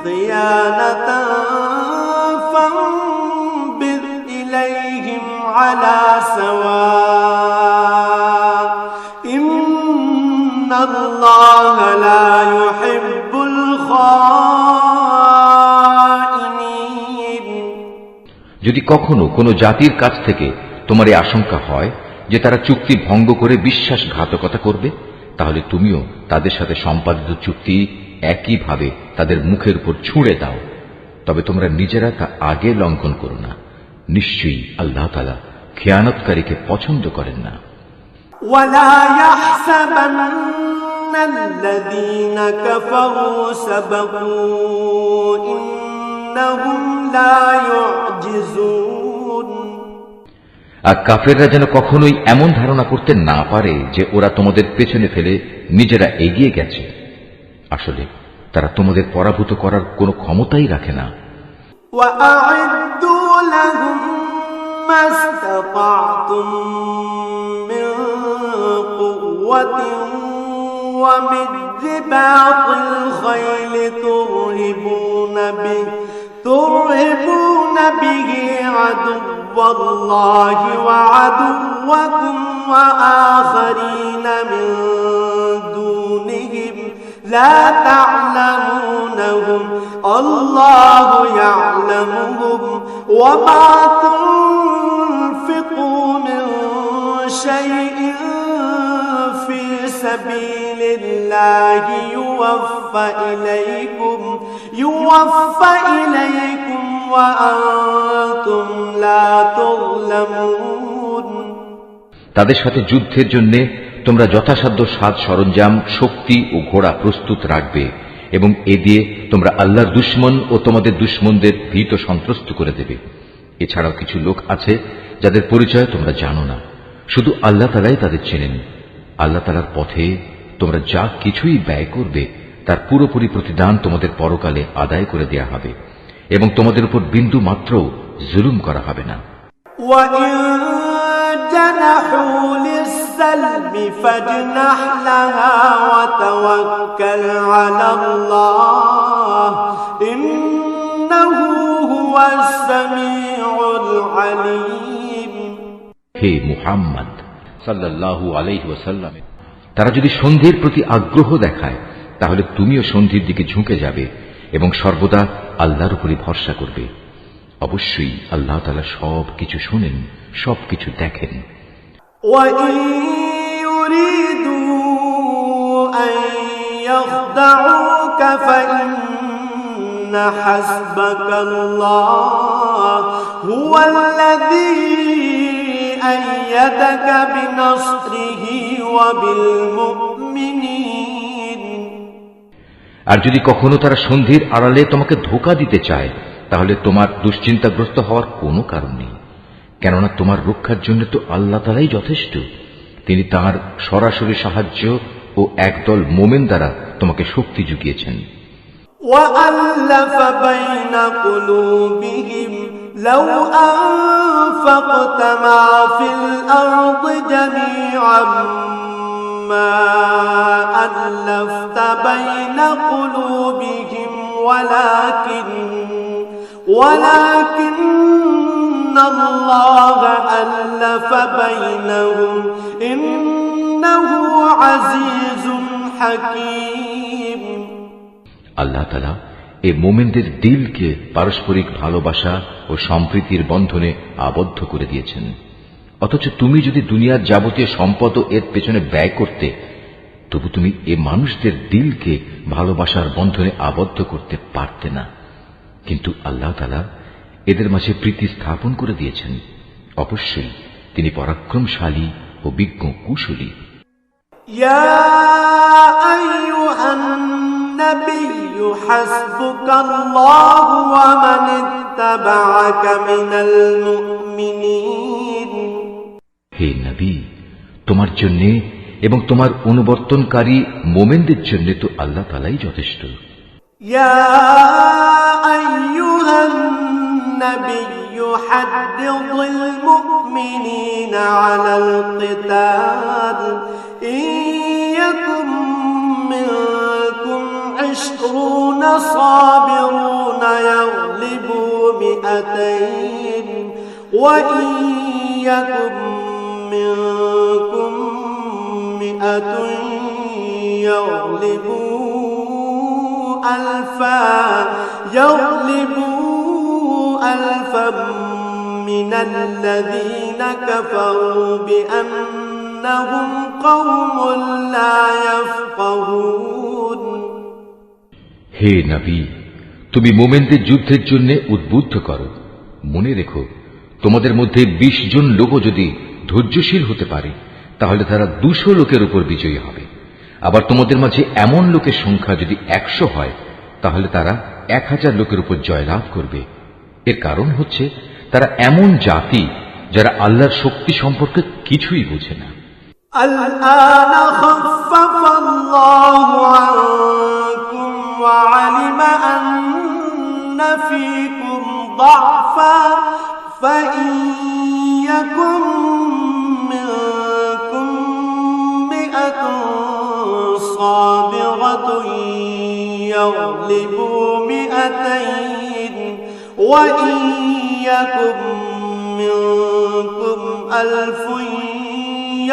خِيَانَةً فَانبِذْ إِلَيْهِمْ عَلَى سَوَاءٍ إِنَّ اللَّهَ لَا يُحِبُّ الْخَائِنِينَ। যদি কখনো কোনো জাতির কাছ থেকে তোমার এই আশঙ্কা হয় যে তারা চুক্তি ভঙ্গ করে বিশ্বাসঘাতকতা করবে, তাহলে তুমিও তাদের সাথে সম্পাদিত চুক্তি একইভাবে তাদের মুখের উপর ছুঁড়ে দাও, তবে তোমরা নিজেরা তা আগে লঙ্ঘন করো না। নিশ্চয়ই আল্লাহ তাআলা খেয়ানতকারীকে পছন্দ করেন না। ولا يحسبن الذين كفروا سبقوا إنهم لا يعجزون। আর কাফেররা যেন কখনোই এমন ধারণা করতে না পারে যে ওরা তোমাদের পেছনে ফেলে নিজেরা এগিয়ে গেছে। আসলে তারা তোমাদের পরাভূত করার কোনো ক্ষমতাই রাখে না। وأعدوا لهم ما استطعتم من قوة ومن رباط الخيل ترهبون به عدو الله وعدوكم وآخرين من دونهم لا تعلمونهم الله يعلمهم وما تنفقوا من شيء في سبيل الله يوفى إليكم وأنتم لا تظلمون। তাদের সাথে যুদ্ধের জন্য তোমরা যথাসাধ্য সাজ সরঞ্জাম, শক্তি ও ঘোড়া প্রস্তুত রাখবে এবং এ দিয়ে তোমরা আল্লাহর দুশমন ও তোমাদের দুশমনদের ভীত সন্ত্রস্ত করে দেবে। এছাড়াও কিছু লোক আছে যাদের পরিচয় তোমরা জানো না, শুধু আল্লাহ তাআলাই তাদের চেনেন। আল্লাহ তাআলার পথে তোমরা যা কিছুই ব্যয় করবে তার পুরোপুরি প্রতিদান তোমাদের পরকালে আদায় করে দেয়া হবে এবং তোমাদের উপর বিন্দু মাত্র জুলুম করা হবে না। وَإِن جَنَحُوا لِلسَّلْمِ فَاجْنَحْ لَهَا وَتَوَكَّلْ عَلَى اللَّهِ إِنَّهُ هُوَ السميع العليم হে মুহাম্মদ সাল্লাল্লাহু আলাইহি ওয়াসাল্লাম, তারা যদি সন্ধির প্রতি আগ্রহ দেখায় তাহলে তুমিও সন্ধির দিকে ঝুঁকে যাবে এবং সর্বদা আল্লাহর উপরই ভরসা করবে। অবশ্যই আল্লাহ তাআলা সবকিছু শোনেন, সবকিছু দেখেন। وَإِن يُرِيدُوا أَن يَخْدَعُوكَ فَإِنَّ حَسْبَكَ اللَّهُ هُوَ الَّذِي أَيَّدَكَ بِنَصْرِهِ وَبِالْمُؤْمِنِينَ। আর যদি কখনো তারা সন্ধির আড়ালে তোমাকে ধোঁকা দিতে চায় তাহলে তোমার দুশ্চিন্তাগ্রস্ত হওয়ার কোনো কারণ নেই, কেননা তোমার রক্ষার জন্য তো আল্লাহ তাআলাই যথেষ্ট। তিনি তাঁর সরাসরি সাহায্য ও একদল মোমেন দ্বারা তোমাকে শক্তি জুগিয়েছেন। وَأَلَّفَ بَيْنَ قُلُوبِهِمْ لَوْ أَنفَقْتَ مَا فِي الْأَرْضِ جَمِيعًا مَا أَلَّفْتَ بَيْنَ قُلُوبِهِمْ ولكن الله ألف بينهم إنه عزيز حكيم। আল্লাহ তাআলা এই মুমিনদের দিলকে পারস্পরিক ভালোবাসা ও সম্প্রীতির বন্ধনে আবদ্ধ করে দিয়েছেন। অথচ তুমি যদি দুনিয়ার যাবতীয় সম্পদ এর পেছনে ব্যয় করতে, তবু তুমি এ মানুষদের দিলকে ভালোবাসার বন্ধনে আবদ্ধ করতে পারতে না। কিন্তু আল্লাহ তাআলা এদের মাঝে প্রীতি স্থাপন করে দিয়েছেন। অবশ্যই তিনি পরাক্রমশালী ও বিজ্ঞ কুশলী। ইয়া আইয়ুহান নাবিয়্যু হাসবুকাল্লাহু ওয়া মান ইত্তাবা'আকা মিনাল মুমিনিন। হে নবী, তোমার জন্য এবং তোমার অনুবর্তনকারী মোমেনদের জন্য তো আল্লাহ তাআলাই যথেষ্ট। ইয়া আইয়ুহান নাবিয়্যু হাদ্দিদিল মুমিনিনা আলাল কিতাল ইয়াকুম মিনকুম 20 সাবিরুনা ইয়াগলিবু মিআতাইন ওয়া ইয়াকুম মিনকুম মিআতুন ইয়াগলিবু ألفا من الذين كفروا بأنهم قوم لا يفقهون। হে নবী, তুমি মুমিনদের যুদ্ধের জন্য উদ্বুদ্ধ করো। মনে রেখো, তোমাদের মধ্যে 20 জন লোকও যদি ধৈর্যশীল হতে পারে তাহলে তারা 200 লোকের উপর বিজয়ী হবে। আবার তোমাদের মাঝে এমন লোকের সংখ্যা যদি 100 হয় তাহলে তারা 1000 লোকের উপর জয়লাভ করবে। এর কারণ হচ্ছে তারা এমন জাতি যারা আল্লাহর শক্তি সম্পর্কে কিছুই বোঝে না। الآن خفف الله عنكم وعلم أن فيكم ضعفا فإن يكن منكم 100 صابرة يغلبوا 200 وإن يكن منكم 1000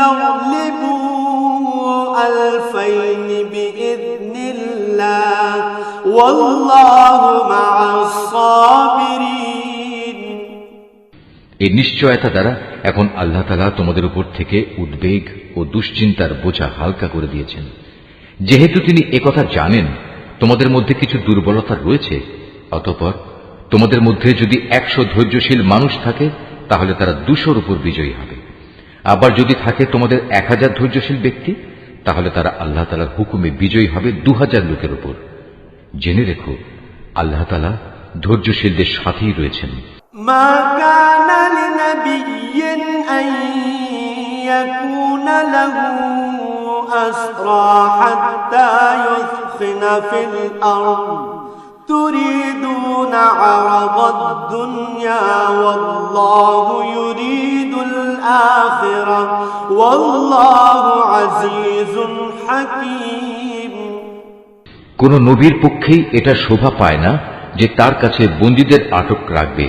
يغلبوا 2000 بإذن الله والله مع الصابرين। এই নিশ্চয়তা দ্বারা এখন আল্লাহ তাআলা তোমাদের উপর থেকে উদ্বেগ ও দুশ্চিন্তার বোঝা হালকা করে দিয়েছেন। যেহেতু তিনি একথা জানেন তোমাদের মধ্যে কিছু দুর্বলতা রয়েছে, অতঃপর তোমাদের মধ্যে যদি 100 ধৈর্যশীল মানুষ থাকে তাহলে তারা 200-র উপর বিজয়ী হবে। আবার যদি থাকে তোমাদের 1000 ধৈর্যশীল ব্যক্তি তাহলে তারা আল্লাহ তাআলার হুকুমে বিজয়ী হবে 2000 লোকের উপর। জেনে রেখো, আল্লাহ তাআলা ধৈর্যশীলদের সাথেই রয়েছেন। মা কানা লিনাবিয়্যিন আন ইয়াকুনা লাহু আসরা হাত্তা ইউসখিনা ফিল আরদ তুরিদুনা আরাদাদ দুনিয়া ওয়াল্লাহু ইউরিদুল আখিরাহ ওয়াল্লাহু আজিজুন হাকীম। কোন নবীর পক্ষেই এটা শোভা পায় না যে তার কাছে বন্দীদের আটক রাখবে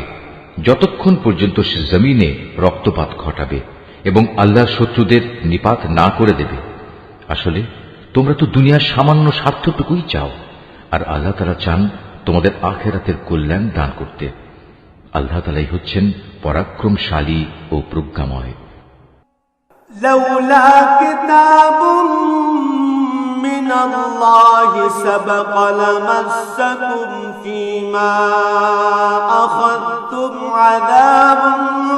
যতক্ষণ পর্যন্ত সে জমিনে রক্তপাত ঘটাবে এবং আল্লাহর শত্রুদের নিপাত না করে দেবে। আসলে তোমরা তো দুনিয়ার সামান্য স্বার্থটুকুই চাও, আর আল্লাহ তাআলা চান তোমাদের আখিরাতের কল্যাণ দান করতে। আল্লাহ তাআলাই হচ্ছেন পরাক্রমশালী ও প্রজ্ঞাময়। لولا كتاب من الله سبق لمسكم فيما أخذتم عذاب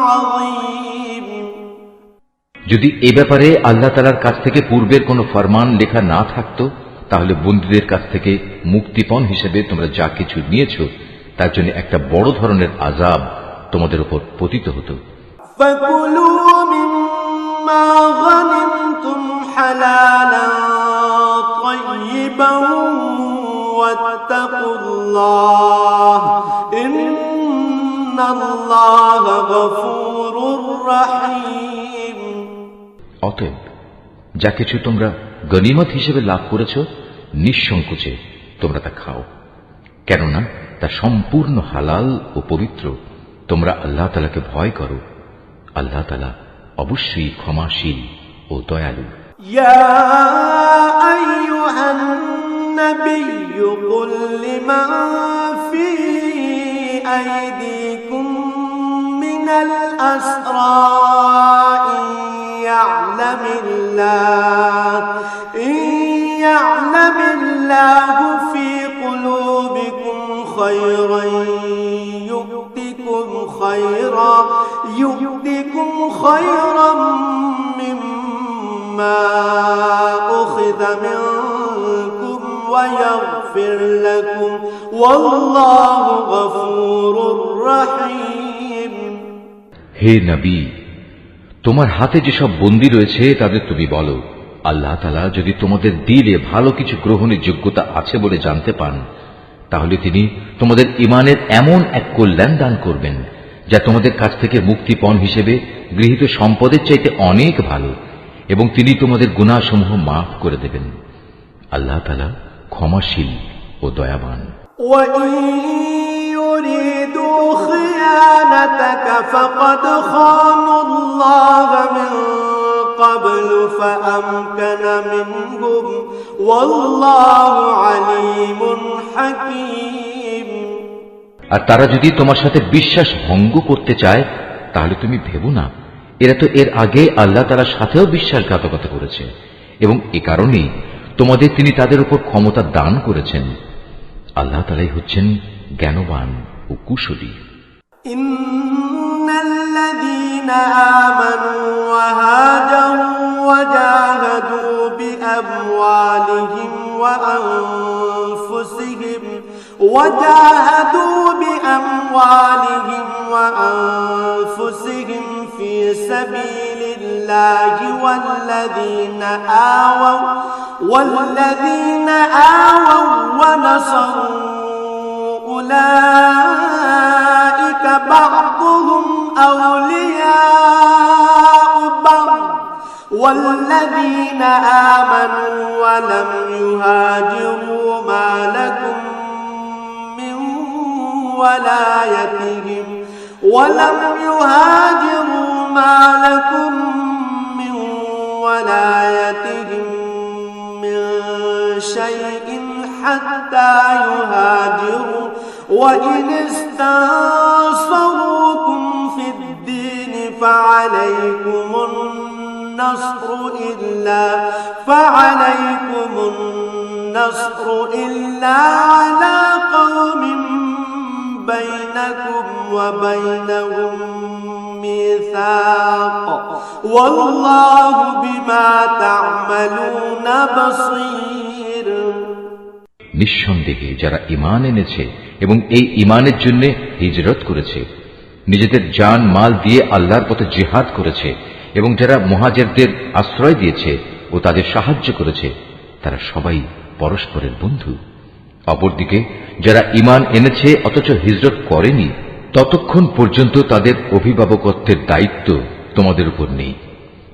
عظيم। যদি এ ব্যাপারে আল্লাহ তাআলার কাছ থেকে পূর্বের কোনো ফরমান লেখা না থাকতো, তাহলে বন্দীদের কাছ থেকে মুক্তিপণ হিসেবে তোমরা যা কিছু নিয়েছো তার জন্য একটা বড় ধরনের আযাব তোমাদের উপর পতিত হতো। فكلوا مما غنمتم حلالا طيبا واتقوا الله إن الله غفور رحيم। অতএব যা কিছু তোমরা গনিমত হিসেবে লাভ করেছ নিঃসংকোচে তোমরা তা খাও, কেননা তা সম্পূর্ণ হালাল ও পবিত্র। তোমরা আল্লাহ তাআলাকে ভয় করো, আল্লাহ তাআলা অবশ্যই ক্ষমাশীল ও দয়ালু। يا أيها النبي قل لمن في أيديكم من الأسرى إن يعلم الله في قلوبكم خيرا يؤتكم خيرا مما أخذ منكم ويغفر لكم والله غفور رحيم। হে নবী, তোমার হাতে যেসব বন্দী রয়েছে তাদের তুমি বলো, আল্লাহ তাআলা যদি তোমাদের দিলে ভালো কিছু গ্রহণের যোগ্যতা আছে বলে জানতে পান, তাহলে তিনি তোমাদের ঈমানের এমন এক কল্যাণ দান করবেন যা তোমাদের কাছ থেকে মুক্তিপণ হিসেবে গৃহীত সম্পদের চাইতে অনেক ভালো, এবং তিনি তোমাদের গুনাহসমূহ মাফ করে দেবেন। আল্লাহ তাআলা ক্ষমাশীল ও দয়াবান। وَإِن يُرِيدُوا خِيَانَتَكَ فَقَدْ خَانُوا اللَّهَ مِن قَبْلُ فَأَمْكَنَ مِنْهُمْ وَاللَّهُ عَلِيمٌ حَكِيمٌ। আর তারা যদি তোমার সাথে বিশ্বাস ভঙ্গ করতে চায় তাহলে তুমি ভেবো না, এরা তো এর আগে আল্লাহ তাআলার সাথেও বিশ্বাসঘাতকতা করেছে, এবং এ কারণেই তোমাদের তিনি তাদের উপর ক্ষমতা দান করেছেন। আল্লাহ তাআলাই হচ্ছেন জ্ঞানবান ও কুশলী। ইন্নাল্লাযীনা আমানু ওয়া হাজারু ওয়া জাহাদু বিআমওয়ালিহিম ওয়া আনফুসিহিম ফি সাবিলিল্লাহি والذين آووا ونصروا أولئك بعضهم أولياء بعض والذين آمنوا ولم يهاجروا ما لكم من ولايتهم من شيء حتى يهاجروا وإن استنصروكم في الدين فعليكم النصر إلا على قوم بينكم وبينهم ميثاق والله بما تعملون بصير। নিঃসন্দেহে যারা ঈমান এনেছে এবং এই ঈমানের জন্য হিজরত করেছে, নিজেদের জান মাল দিয়ে আল্লাহর পথে জিহাদ করেছে, এবং যারা মুহাজিরদের আশ্রয় দিয়েছে ও তাদের সাহায্য করেছে, তারা সবাই পরস্পরের বন্ধু। অপরদিকে যারা ঈমান এনেছে অথচ হিজরত করেনি, ততক্ষণ পর্যন্ত তাদের অভিভাবকত্বের দায়িত্ব তোমাদের উপর নেই।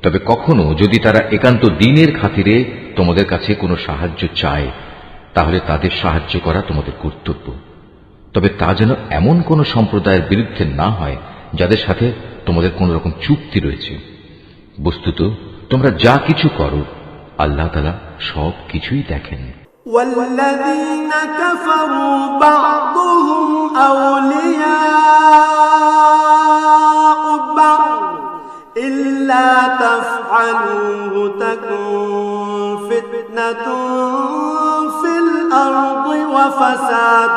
তবে কখনো যদি তারা একান্ত দ্বীনের খাতিরে তোমাদের কাছে কোনো সাহায্য চায়, তাহলে তাদের সাহায্য করা তোমাদের কর্তব্য। তবে তা যেন এমন কোন সম্প্রদায়ের বিরুদ্ধে না হয় যাদের সাথে তোমাদের কোন রকম চুক্তি রয়েছে। বস্তুত তোমরা যা কিছু করো আল্লাহ তাআলা সব কিছুই দেখেন। والذين كفروا بعضهم أولياء بعض إلا تفعلوه تكن فتنة في الأرض وفساد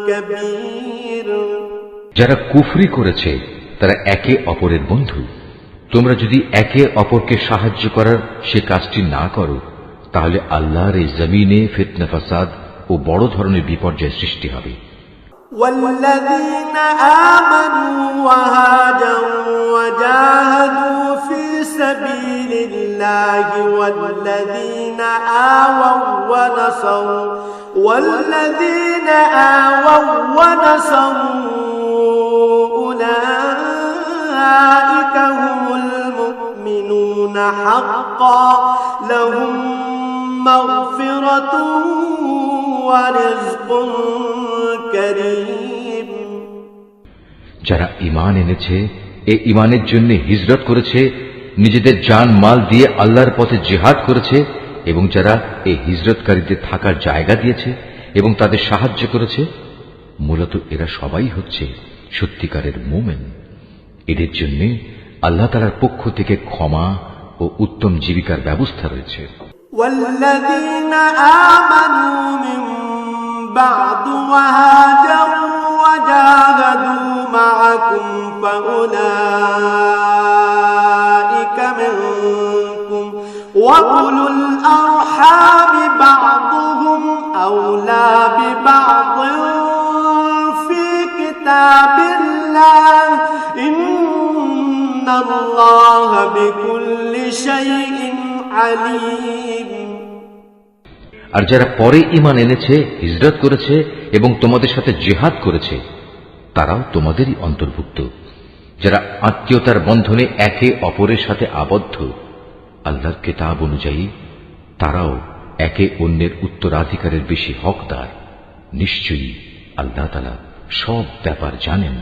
كبير। যারা কুফরি করেছে তারা একে অপরের বন্ধু। তোমরা যদি একে অপরকে সাহায্য করার সে কাজটি না করো তাহলে আল্লাহর এই জমিনে ফিতনা ফাসাদ ও বড় ধরনের বিপর্যয় সৃষ্টি হবে। والذين آمنوا وهاجروا وجاهدوا في سبيل الله والذين آووا ونصروا أولئك هم المؤمنون حقا لهم مغفرة ورزق كريم। যারা ঈমান এনেছে, এই ঈমানের জন্য হিজরত করেছে, নিজেদের জান মাল দিয়ে আল্লাহর পথে জিহাদ করেছে এবং যারা এই হিজরতকারীদের থাকার জায়গা দিয়েছে এবং তাদের সাহায্য করেছে, মূলত এরা সবাই হচ্ছে সত্যিকারের মুমিন। এদের জন্য আল্লাহ তাআলার পক্ষ থেকে ক্ষমা ও উত্তম জীবিকার ব্যবস্থা রয়েছে। والذين آمنوا من بعد وهاجروا وجاهدوا معكم فأولئك منكم وأولو الأرحام بعضهم أولى ببعض في كتاب الله إن الله بكل شيء عليم। আর যারা পরে ঈমান এনেছে, হিজরত করেছে এবং তোমাদের সাথে জিহাদ করেছে তারাও তোমাদেরই অন্তর্ভুক্ত। যারা আত্মীয়তার বন্ধনে একে অপরের সাথে আবদ্ধ আল্লাহর কিতাব অনুযায়ী তারাও একে অন্যের উত্তরাধিকারের বেশি হকদার। নিশ্চয়ই আল্লাহ তাআলা সব ব্যাপার জানেন।